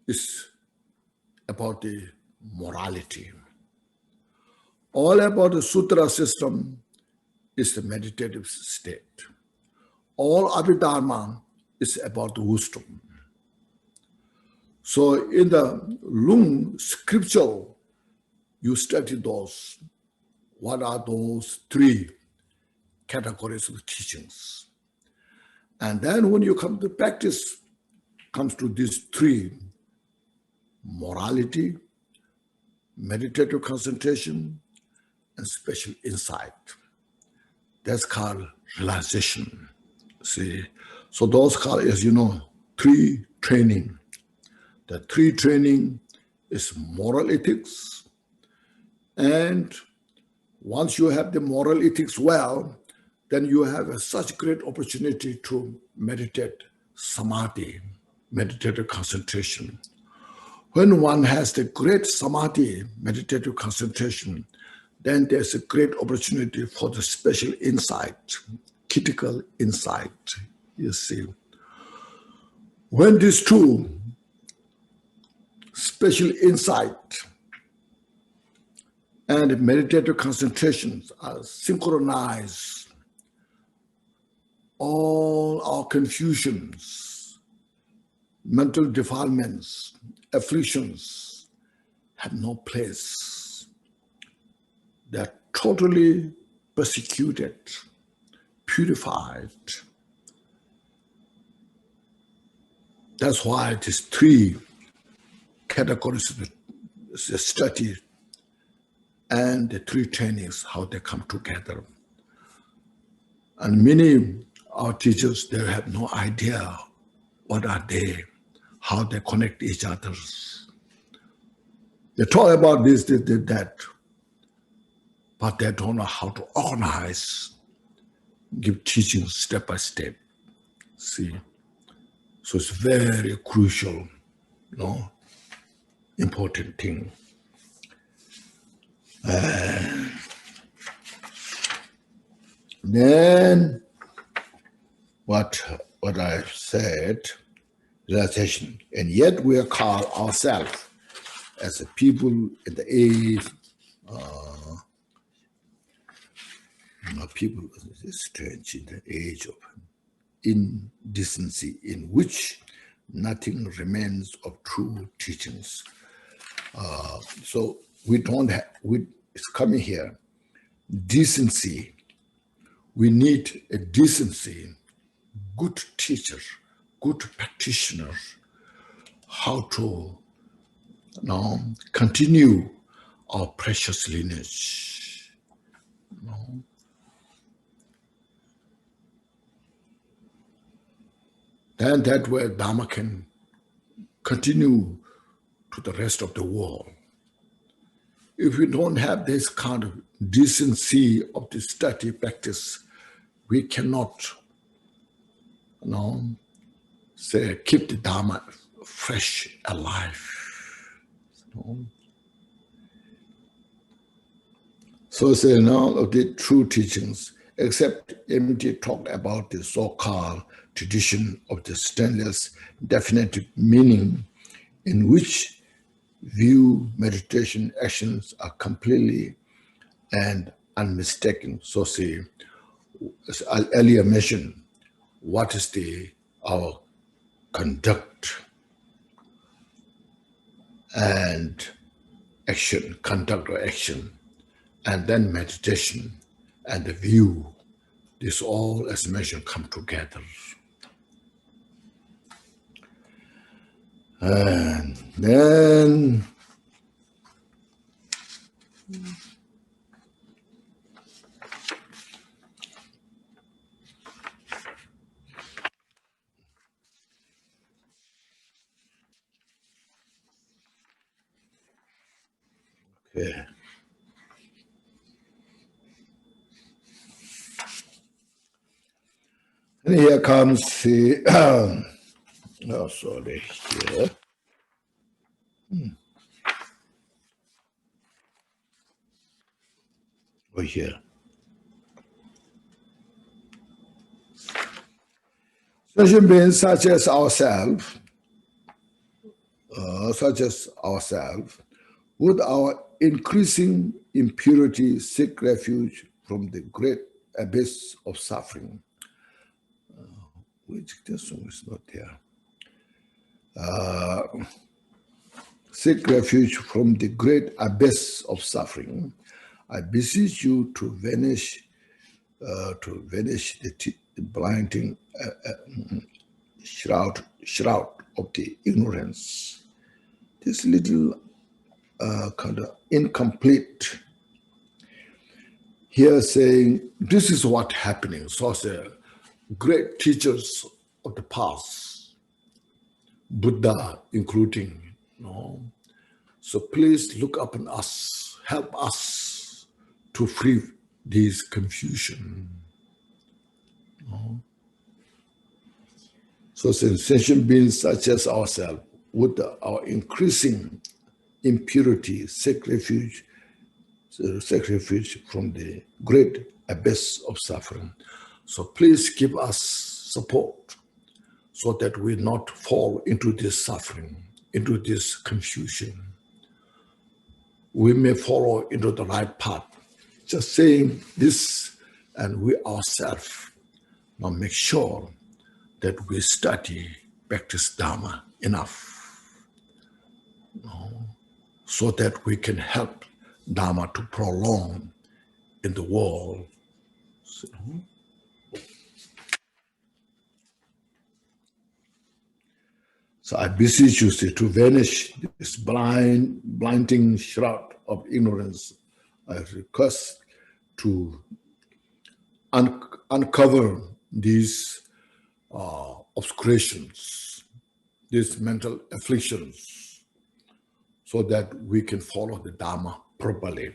Speaker 1: is about the morality. All about the Sutra system is the meditative state. All Abhidharma is about the wisdom. So in the Lung scripture, you study those. What are those three categories of teachings? And then when you come to practice, comes to these three: morality, meditative concentration, and special insight. That's called realization. See, so those called, as you know, three training. The three training is moral ethics, and once you have the moral ethics well, then you have such great opportunity to meditate samadhi, meditative concentration. When one has the great samadhi, meditative concentration, then there's a great opportunity for the special insight, critical insight, you see. When these two, special insight and meditative concentrations, are synchronized, all our confusions, mental defilements, afflictions have no place. They're totally persecuted, purified. That's why these three categories of the study and the three trainings, how they come together. And many our teachers, they have no idea what are they, how they connect each other. They talk about this, that, but they don't know how to organize, give teaching step by step. See, so it's very crucial, important thing. Then what I said, realization, and yet we are called ourselves as a people in the age, people strange in the age of indecency, in which nothing remains of true teachings. So we don't have, it's coming here, decency. We need a decency, good teacher, good practitioner, how to continue our precious lineage. Then that way Dharma can continue to the rest of the world. If we don't have this kind of decency of the study practice, we cannot, say, keep the Dharma fresh, alive. So say none of the true teachings, except empty talk about the so-called tradition of the stainless definitive meaning, in which view meditation actions are completely and unmistaken. So see, as I earlier mentioned, what is our conduct and action, conduct or action, and then meditation and the view. This all, as mentioned, come together. And then okay. And here comes the oh sorry here. Oh here. Sentient beings such as ourselves, with our increasing impurity, seek refuge from the great abyss of suffering. Which this one is not there. Seek refuge from the great abyss of suffering. I beseech you to vanish the blinding shroud of the ignorance. This little kind of incomplete here saying this is what's happening. So say great teachers of the past, Buddha including, so please look upon us, help us to free this confusion. So sensation beings such as ourselves, with our increasing impurity, seek refuge from the great abyss of suffering. So please give us support so that we not fall into this suffering, into this confusion. We may follow into the right path. Just saying this, and we ourselves now make sure that we study, practice Dharma enough, so that we can help Dharma to prolong in the world. So I beseech you to vanish this blinding shroud of ignorance. I request to uncover these obscurations, these mental afflictions, so that we can follow the Dharma properly.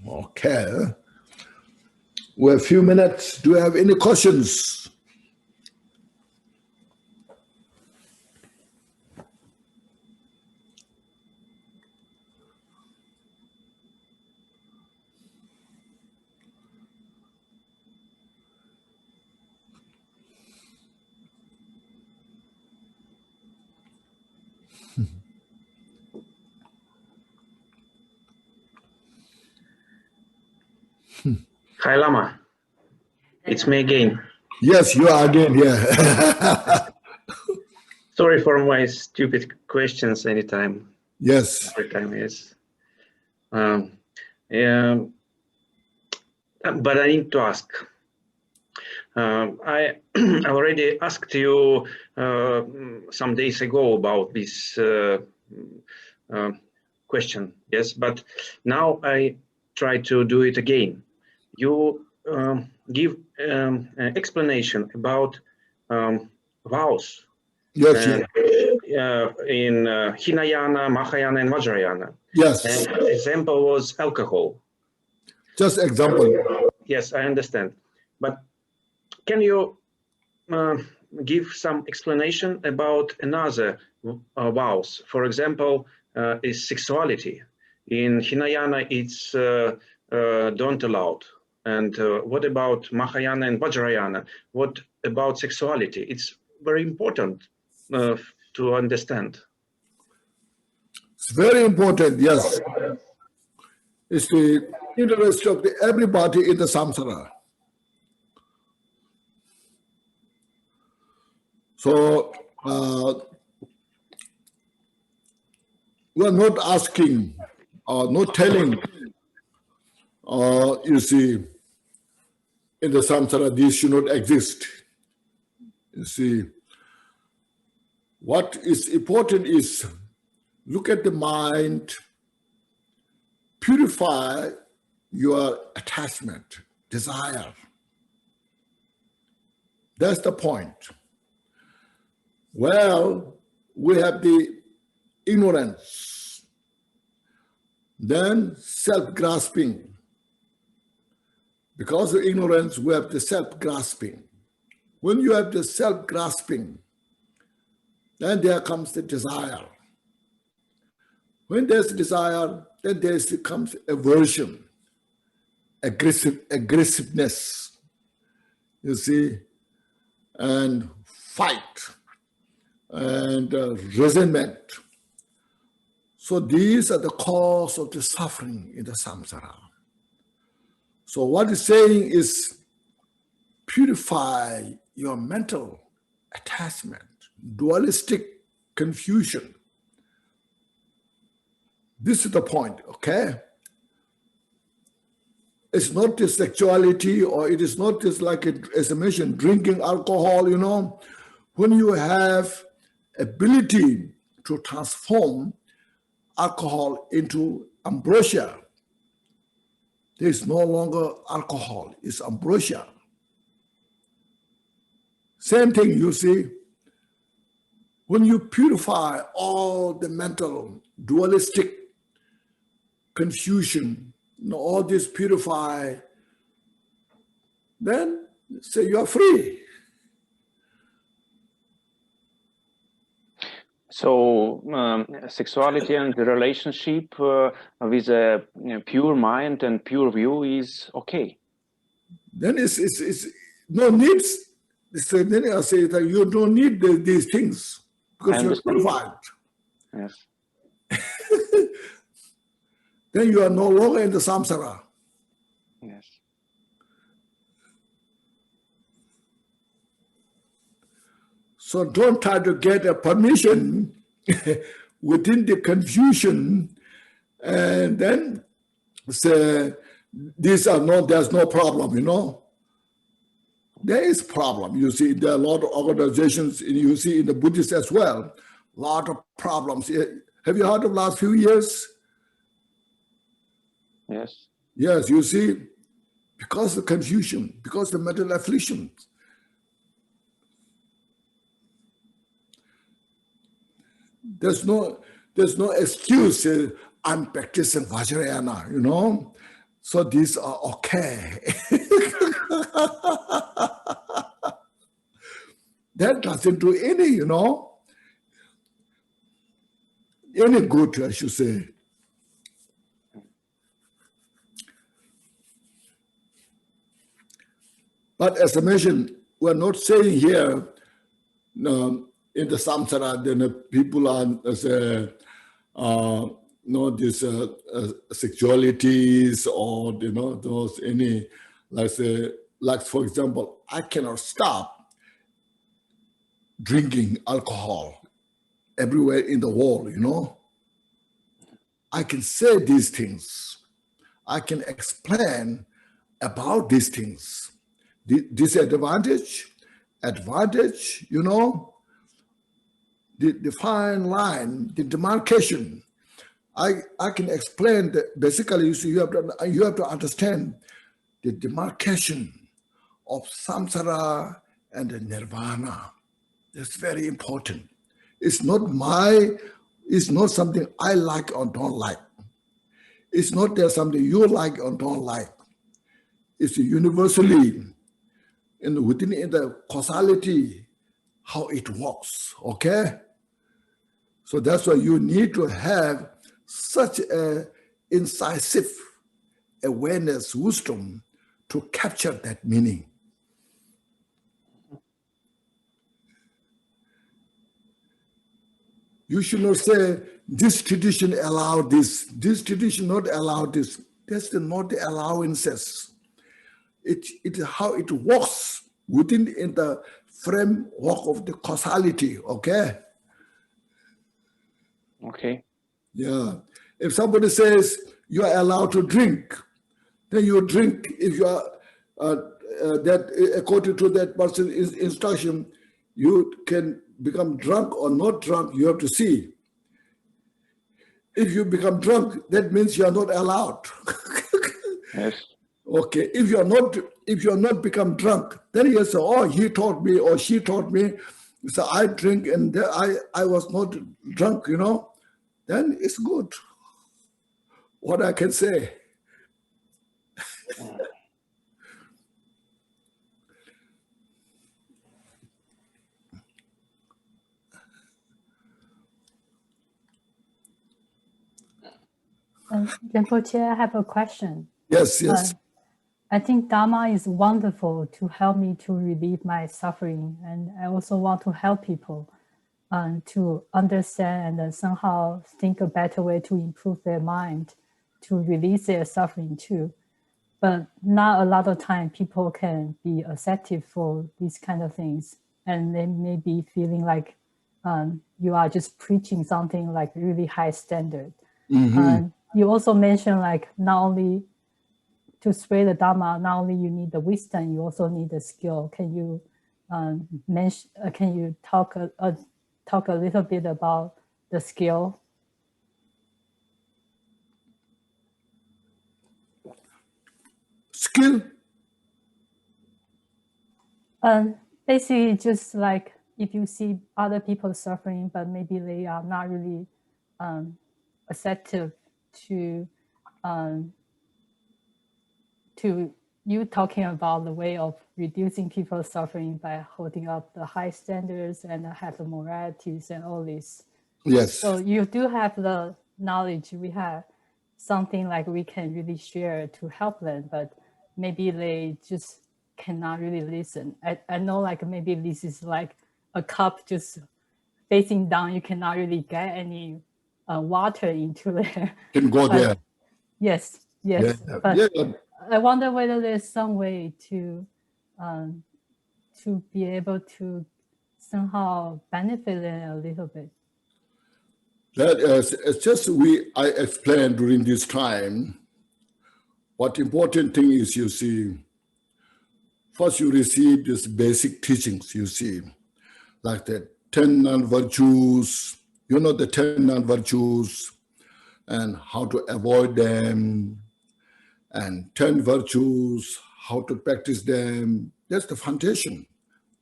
Speaker 1: Okay. We have a few minutes. Do you have any questions?
Speaker 2: Hi, Lama. It's me again.
Speaker 1: Yes, you are again, yeah.
Speaker 2: Sorry for my stupid questions anytime.
Speaker 1: Yes.
Speaker 2: Every time, yes. But I need to ask. I already asked you some days ago about this question, yes, but now I try to do it again. You give an explanation about vows.
Speaker 1: Yes,
Speaker 2: in Hinayana, Mahayana, and Vajrayana.
Speaker 1: Yes.
Speaker 2: And the example was alcohol.
Speaker 1: Just example.
Speaker 2: Yes, I understand. But can you give some explanation about another vows. For example, is sexuality. In Hinayana, it's don't allowed. And what about Mahayana and Vajrayana? What about sexuality? It's very important to understand.
Speaker 1: It's very important, yes. It's the interest of everybody in the samsara. So we are not asking or not telling, you see, in the samsara, these should not exist. You see, what is important is look at the mind, purify your attachment, desire. That's the point. Well, we have the ignorance, then self-grasping. Because of ignorance, we have the self-grasping. When you have the self-grasping, then there comes the desire. When there's desire, then there comes aversion, aggressiveness, you see, and fight, and resentment. So these are the cause of the suffering in the samsara. So what it's saying is purify your mental attachment, dualistic confusion. This is the point, okay? It's not this sexuality, or it is not this, like as I mentioned, drinking alcohol, you know. When you have ability to transform alcohol into ambrosia, there is no longer alcohol, it's ambrosia. Same thing, you see. When you purify all the mental dualistic confusion, you know, all this purify, then say you are free.
Speaker 3: So sexuality and the relationship with a pure mind and pure view is okay.
Speaker 1: Then it's no needs. Then I say that you don't need these things because you're purified.
Speaker 3: Yes.
Speaker 1: Then you are no longer in the samsara.
Speaker 3: Yes.
Speaker 1: So don't try to get a permission within the confusion and then say, these are not, there's no problem, you know. There is problem. You see, there are a lot of organizations, you see in the Buddhists as well, a lot of problems. Have you heard of last few years?
Speaker 3: Yes.
Speaker 1: Yes, you see, because of the confusion, because of the mental affliction. There's no excuse. I'm practicing Vajrayana, you know. So these are okay. That doesn't do any, you know, any good, I should say. But as I mentioned, we're not saying here, in the samsara, then people are, this sexualities or, you know, those any, like for example, I cannot stop drinking alcohol everywhere in the world, you know. I can say these things. I can explain about these things. Disadvantage, advantage, you know, the fine line, the demarcation. I can explain that basically, you see, you have to understand the demarcation of samsara and the nirvana. That's very important. It's not something I like or don't like. It's not there something you like or don't like. It's universally within the causality how it works, okay? So that's why you need to have such a incisive awareness, wisdom to capture that meaning. You should not say, this tradition allowed this tradition not allow this. That's not the allowances. It is how it works within in the framework of the causality, okay?
Speaker 3: Okay.
Speaker 1: Yeah. If somebody says you are allowed to drink, then you drink. If you are that according to that person's instruction, you can become drunk or not drunk. You have to see. If you become drunk, that means you are not allowed.
Speaker 3: Yes.
Speaker 1: Okay. If you are not become drunk, then you say, oh, he taught me or she taught me. So I drink and I was not drunk, you know. Then it's good. What I can say.
Speaker 4: Rinpoche, I have a question.
Speaker 1: Yes, yes.
Speaker 4: I think Dharma is wonderful to help me to relieve my suffering, and I also want to help people to understand and somehow think a better way to improve their mind, to release their suffering too. But not a lot of time people can be accepted for these kind of things, and they may be feeling like you are just preaching something like really high standard. You also mentioned like not only to spread the Dharma, not only you need the wisdom, you also need the skill. Can you talk a little bit about the skill?
Speaker 1: Skill?
Speaker 4: Basically just like if you see other people suffering, but maybe they are not really acceptive to you talking about the way of reducing people's suffering by holding up the high standards and have the moralities and all this.
Speaker 1: Yes.
Speaker 4: So you do have the knowledge. We have something like we can really share to help them, but maybe they just cannot really listen. I know like maybe this is like a cup just facing down. You cannot really get any water into there.
Speaker 1: Can go there.
Speaker 4: Yes.
Speaker 1: Yeah.
Speaker 4: But
Speaker 1: Yeah.
Speaker 4: I wonder whether there's some way to be able to somehow benefit them a little bit.
Speaker 1: That it's just I explained during this time. What important thing is, you see, first you receive these basic teachings, you see, like the 10 non-virtues, you know, the 10 non-virtues and how to avoid them, and 10 virtues, how to practice them. That's the foundation,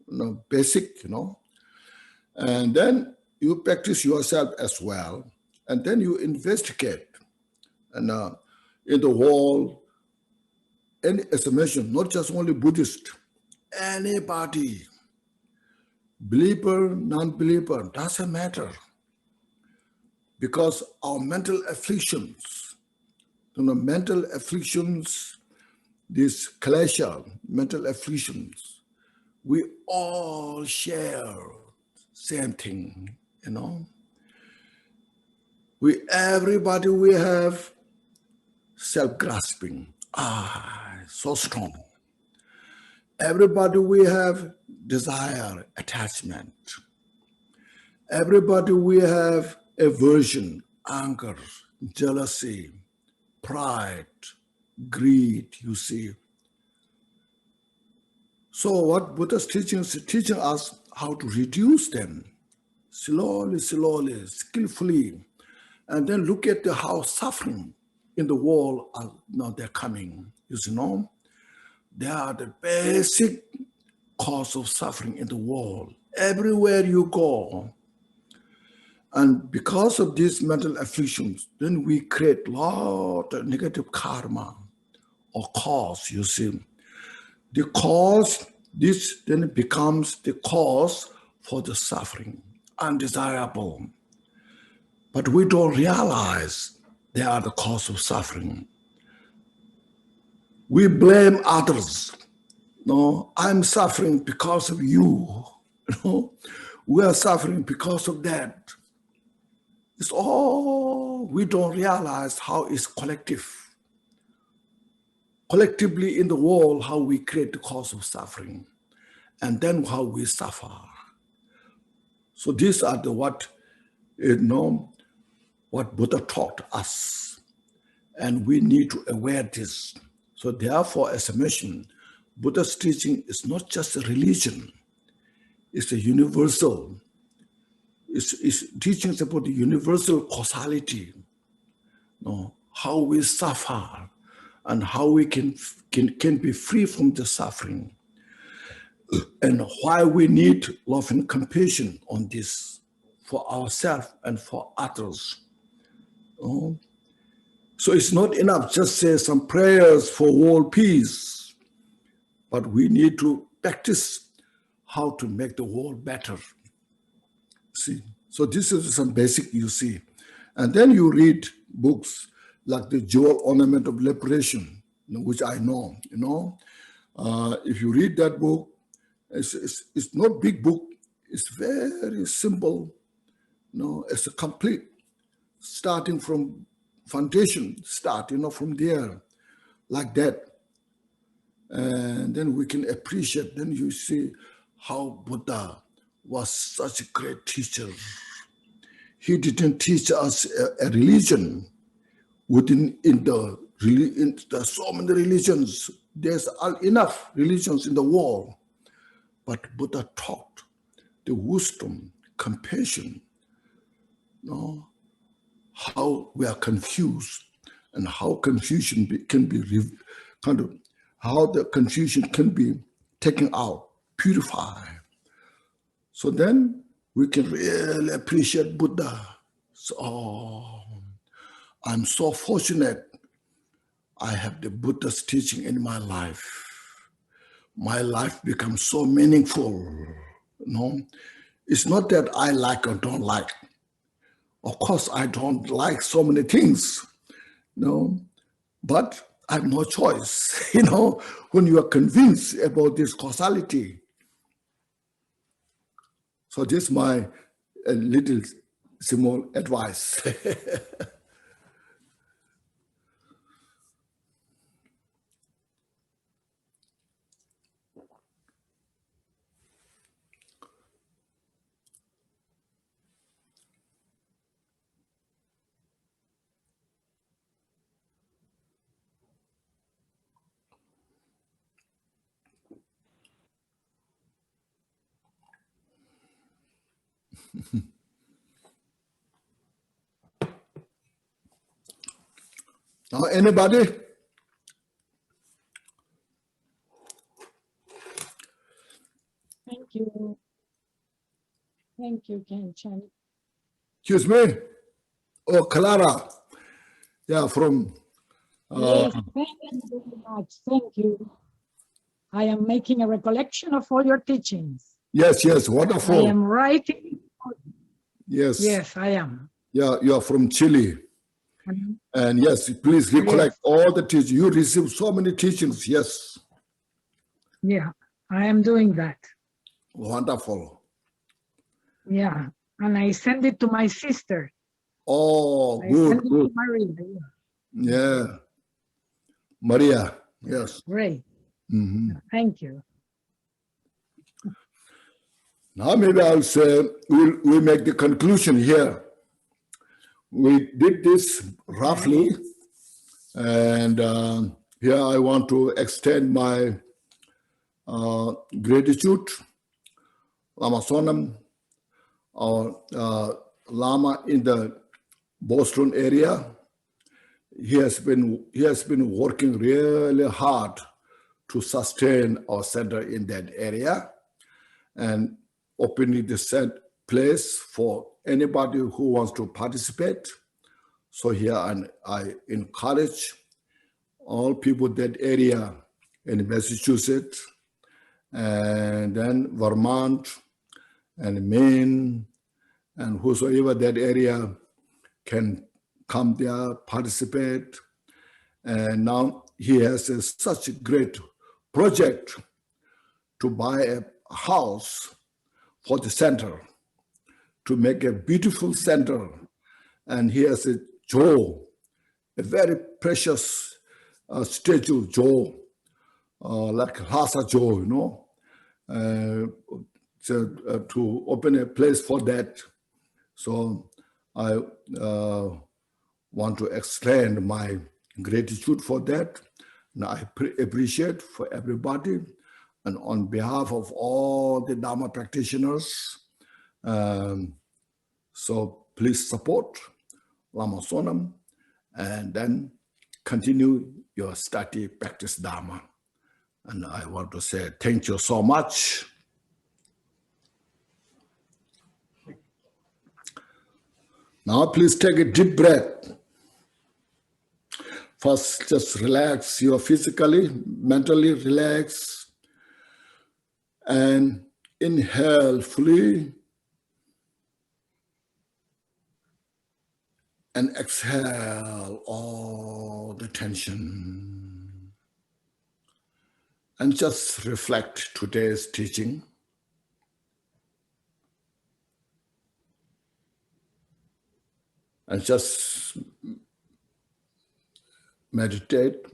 Speaker 1: you know, basic, you know. And then you practice yourself as well. And then you investigate. And in the world, any, as I mentioned, not just only Buddhist, anybody, believer, non-believer, doesn't matter. Because our mental afflictions, you know, mental afflictions, these klesha, mental afflictions, we all share same thing, you know. Everybody, we have self-grasping, so strong. Everybody, we have desire, attachment. Everybody, we have aversion, anger, jealousy, pride, greed, you see. So what Buddha's teachings teaching us how to reduce them slowly, skillfully, and then look at how suffering in the world are now they're coming. You know, they are the basic cause of suffering in the world. Everywhere you go. And because of these mental afflictions, then we create a lot of negative karma or cause, you see. The cause, this then becomes the cause for the suffering, undesirable. But we don't realize they are the cause of suffering. We blame others. No, I'm suffering because of you. No, we are suffering because of that. It's all, we don't realize how it's collective. Collectively in the world, how we create the cause of suffering, and then how we suffer. So these are the what Buddha taught us, and we need to aware this. So therefore, as I mentioned, Buddha's teaching is not just a religion; it's a universal. It's teachings about the universal causality, how we suffer, and how we can be free from the suffering, and why we need love and compassion on this for ourselves and for others. So it's not enough just say some prayers for world peace, but we need to practice how to make the world better. See, so this is some basic you see. And then you read books like the Jewel Ornament of Liberation, which I know, if you read that book, it's not big book, it's very simple, it's a complete, starting from foundation, from there, like that. And then we can appreciate, then you see how Buddha was such a great teacher. He didn't teach us a religion. There's so many religions. There's enough religions in the world. But Buddha taught the wisdom, compassion, how we are confused and how confusion how the confusion can be taken out, purified. So then we can really appreciate Buddha. So, I'm so fortunate I have the Buddha's teaching in my life. My life becomes so meaningful. It's not that I like or don't like. Of course, I don't like so many things, but I have no choice, when you are convinced about this causality. So this is my little small advice. Now, anybody?
Speaker 5: Thank you. Thank you, Khenchen.
Speaker 1: Excuse me? Oh, Clara. Yeah, from...
Speaker 5: Yes, thank you very much. Thank you. I am making a recollection of all your teachings.
Speaker 1: Yes, wonderful.
Speaker 5: I am writing.
Speaker 1: Yes,
Speaker 5: I am.
Speaker 1: Yeah, you are from Chile. And yes, please recollect all the teachings. You received so many teachings, yes.
Speaker 5: Yeah, I am doing that.
Speaker 1: Wonderful.
Speaker 5: Yeah, and I send it to my sister.
Speaker 1: Oh,
Speaker 5: I
Speaker 1: good,
Speaker 5: send it
Speaker 1: good.
Speaker 5: to Maria.
Speaker 1: Yeah. Maria, yes.
Speaker 5: Great. Thank you.
Speaker 1: Now maybe I'll say, we'll make the conclusion here. We did this roughly, and here I want to extend my gratitude. Lama Sonam, our Lama in the Boston area, he has been working really hard to sustain our center in that area and opening the place for anybody who wants to participate. So here I encourage all people in that area in Massachusetts and then Vermont and Maine, and whosoever that area can come there, participate. And now he has such a great project to buy a house for the center, to make a beautiful center. And he has a jewel, a very precious statue jewel, like Lhasa jewel, you know, to open a place for that. So I want to extend my gratitude for that. And I appreciate for everybody. And on behalf of all the Dharma practitioners, so please support Lama Sonam and then continue your study, practice Dharma. And I want to say thank you so much. Now please take a deep breath. First, just relax. You are physically, mentally relax. And inhale fully. And exhale all the tension. And just reflect today's teaching. And just meditate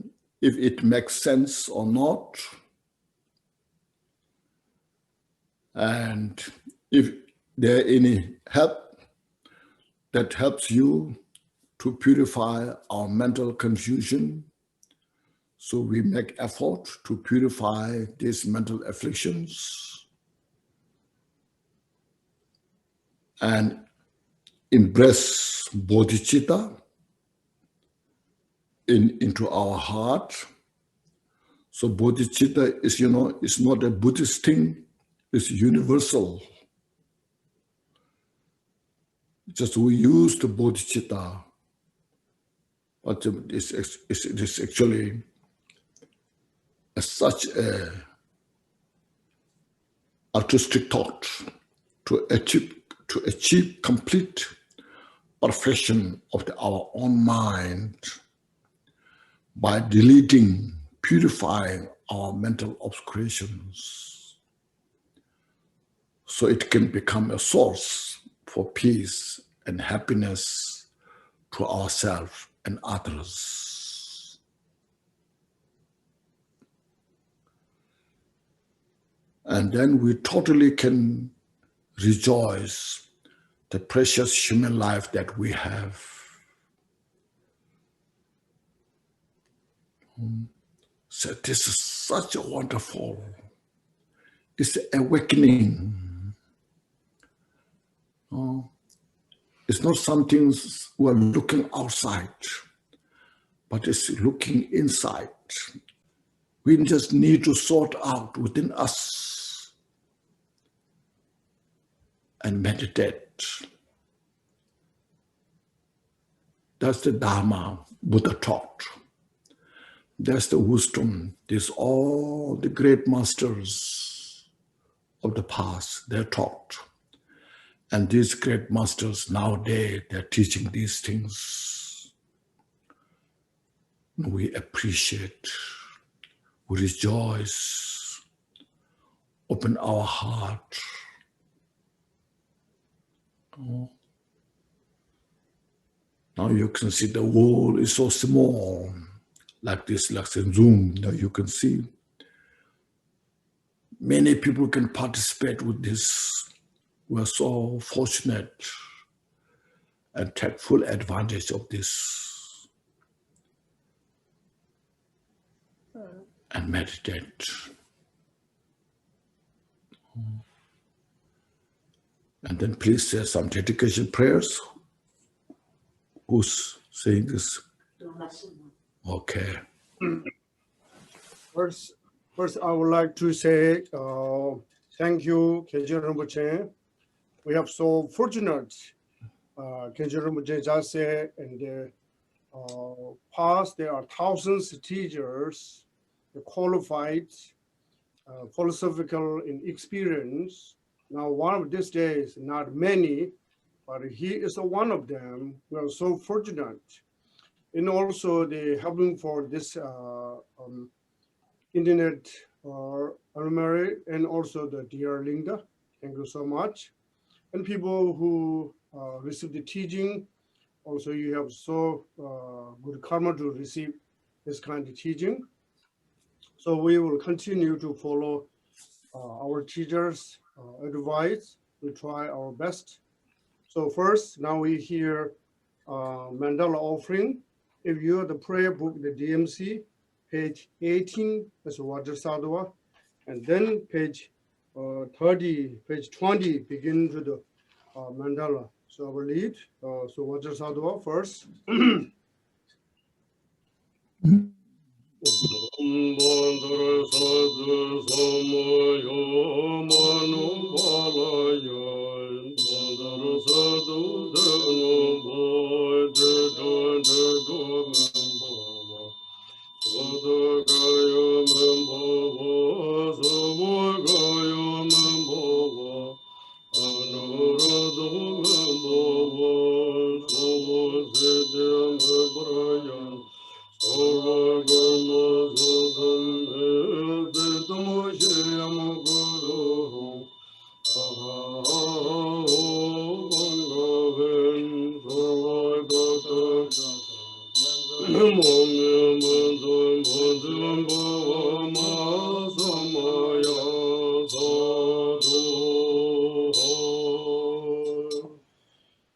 Speaker 1: if it makes sense or not. And if there any help that helps you to purify our mental confusion, so we make effort to purify these mental afflictions and embrace bodhicitta into our heart. So bodhicitta is, it's not a Buddhist thing, it's universal. Just we use the bodhicitta, but it is actually such a artistic thought to achieve complete perfection of our own mind by deleting, purifying our mental obscurations, so it can become a source for peace and happiness to ourselves and others. And then we totally can rejoice the precious human life that we have. So this is such a wonderful, it's an awakening. It's not something we're looking outside, but it's looking inside. We just need to sort out within us and meditate. That's the Dharma Buddha taught. That's the wisdom. There's all the great masters of the past, they're taught. And these great masters nowadays, they're teaching these things. We appreciate, we rejoice, open our heart. Now you can see the world is so small, like this, like in Zoom. Now you can see many people can participate with this. We're so fortunate and take full advantage of this and meditate. And then please say some dedication prayers. Who's saying this? Okay.
Speaker 6: First, I would like to say thank you, Khenchen Rinpoche. We are so fortunate. Khenchen Rinpoche just said in the past, there are thousands of teachers, qualified, philosophical in experience, Now, one of these days, not many, but he is one of them. We are so fortunate. And also the helping for this internet Anne-Marie, and also the dear Linda. Thank you so much. And people who receive the teaching, also you have so good karma to receive this kind of teaching. So we will continue to follow our teachers' advice. We try our best. So first, now we hear mandala offering. If you have the prayer book, the DMC, page 18, that's Roger Sadhava, and then page 30, page 20, begin to the mandala. So I will lead. So Roger Sadhava first.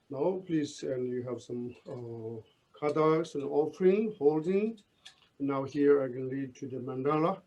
Speaker 6: Now, please, and you have some kadas and offering, holding. Now here I can lead to the mandala.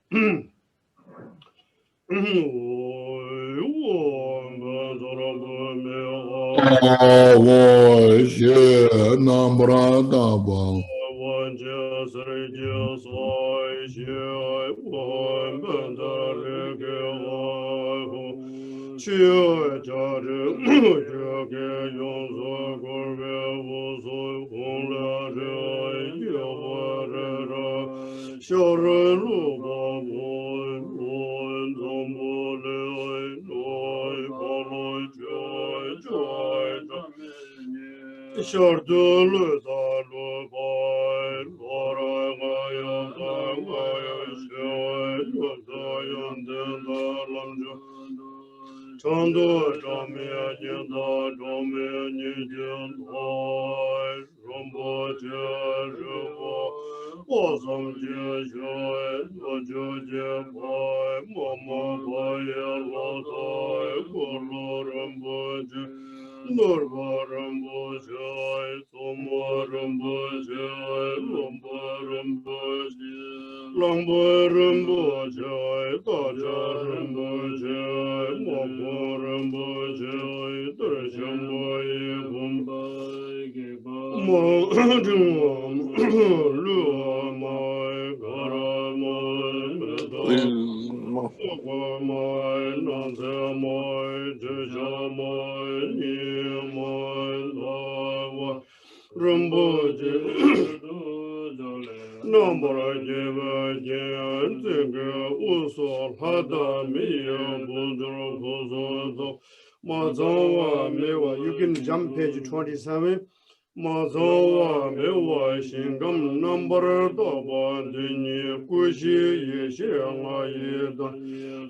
Speaker 6: You can jump page 27. Mazawa mewa shingam number doba dini kushi yeshe nga yeda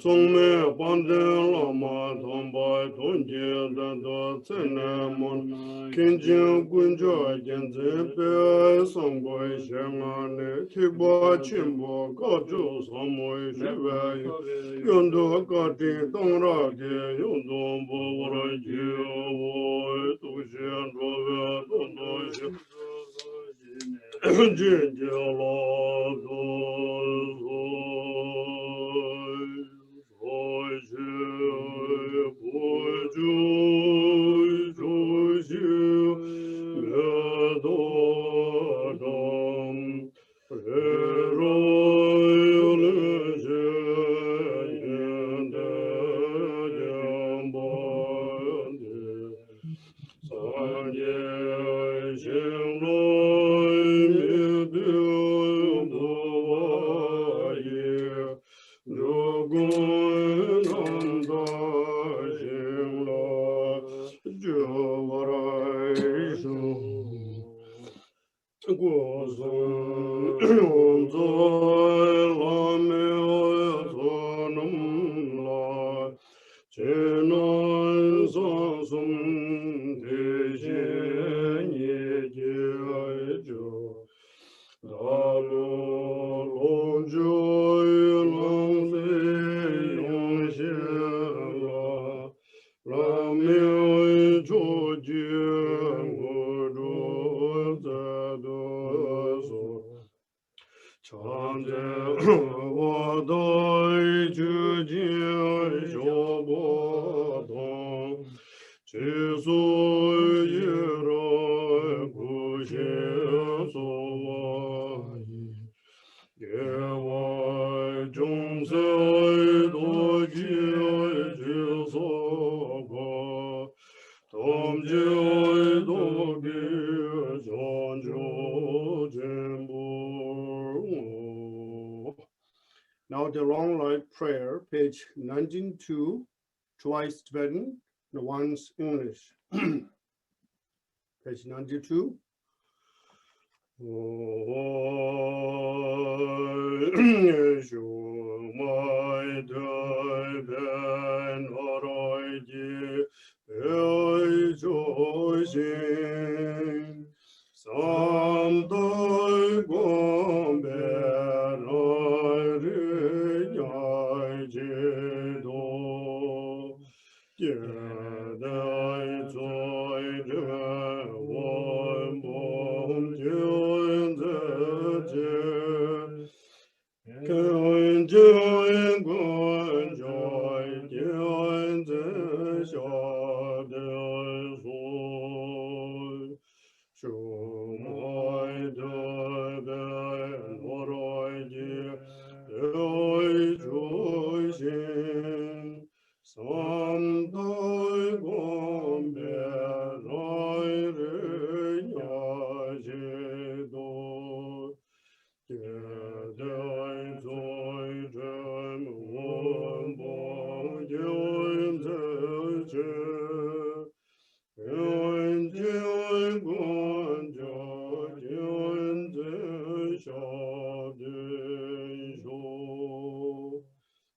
Speaker 6: tsongme pandin lama thomba thonje dada tsene mon kinjin kunjo genze pe songbo shenga ne tikba chimbo kajo samoy shive yondo kati tongra ke yondo mbora jiyo tushen rove Now the long life prayer, page 19-2, twice Tibetan, the once English. Page 92.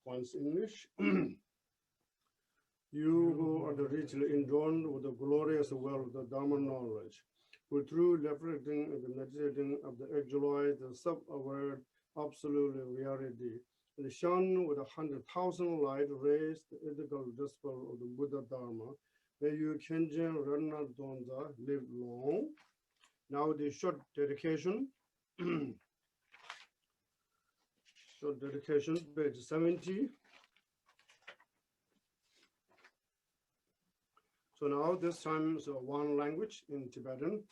Speaker 6: Once English. You who are richly endowed with the glorious wealth of Dharma knowledge, who through reflecting and meditating of the actualized, the sub-aware absolute reality, and shone with 100,000 light rays the ethical gospel of the Buddha Dharma, may you Khenchen Rinpoche live long. Now the short dedication. Short dedication, page 70. So now this time is one language in Tibetan.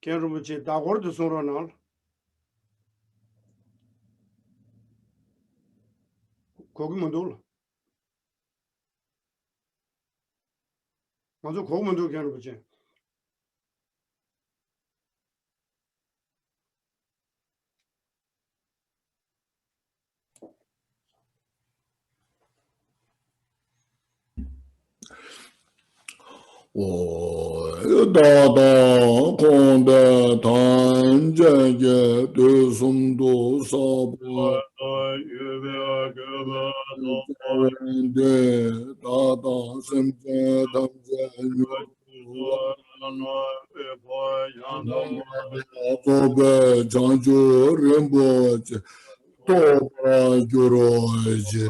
Speaker 6: Khenchen Rinpoche dagor du soro nal. Kogi mandul. Manzo kogi mandul Khenchen Rinpoche.
Speaker 1: Dada konde tanjege de sumdu sabwa de dada semje damje Tobe janju rimboche toba juroje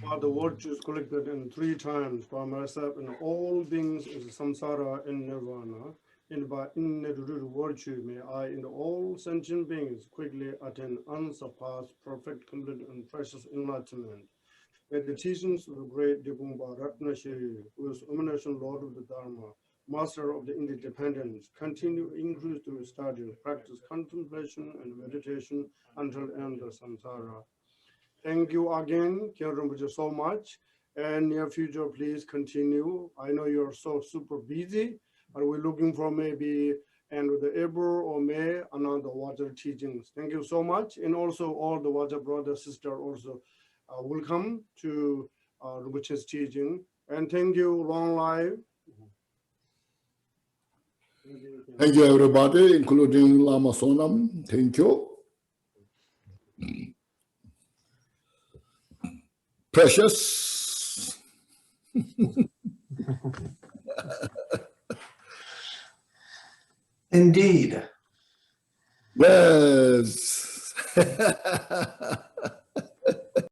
Speaker 6: For the virtues collected in 3 times for myself and all beings is samsara and nirvana. And by innate virtue may I and all sentient beings quickly attain unsurpassed, perfect, complete, and precious enlightenment. May the teachings of the great Debumba Ratnashiri, who is emanation Lord of the Dharma, Master of the Interdependence, continue to increase through study, practice, contemplation, and meditation until end of samsara. Thank you again, Khenchen Rinpoche, so much. And near future, please continue. I know you're so super busy, but we're looking for maybe end of the April or May, another water teachings. Thank you so much. And also all the water brother, sister also welcome to Rinpoche's teaching. And thank you, long life.
Speaker 1: Thank you, everybody, including Lama Sonam. Thank you. Precious.
Speaker 7: Indeed.
Speaker 1: Yes.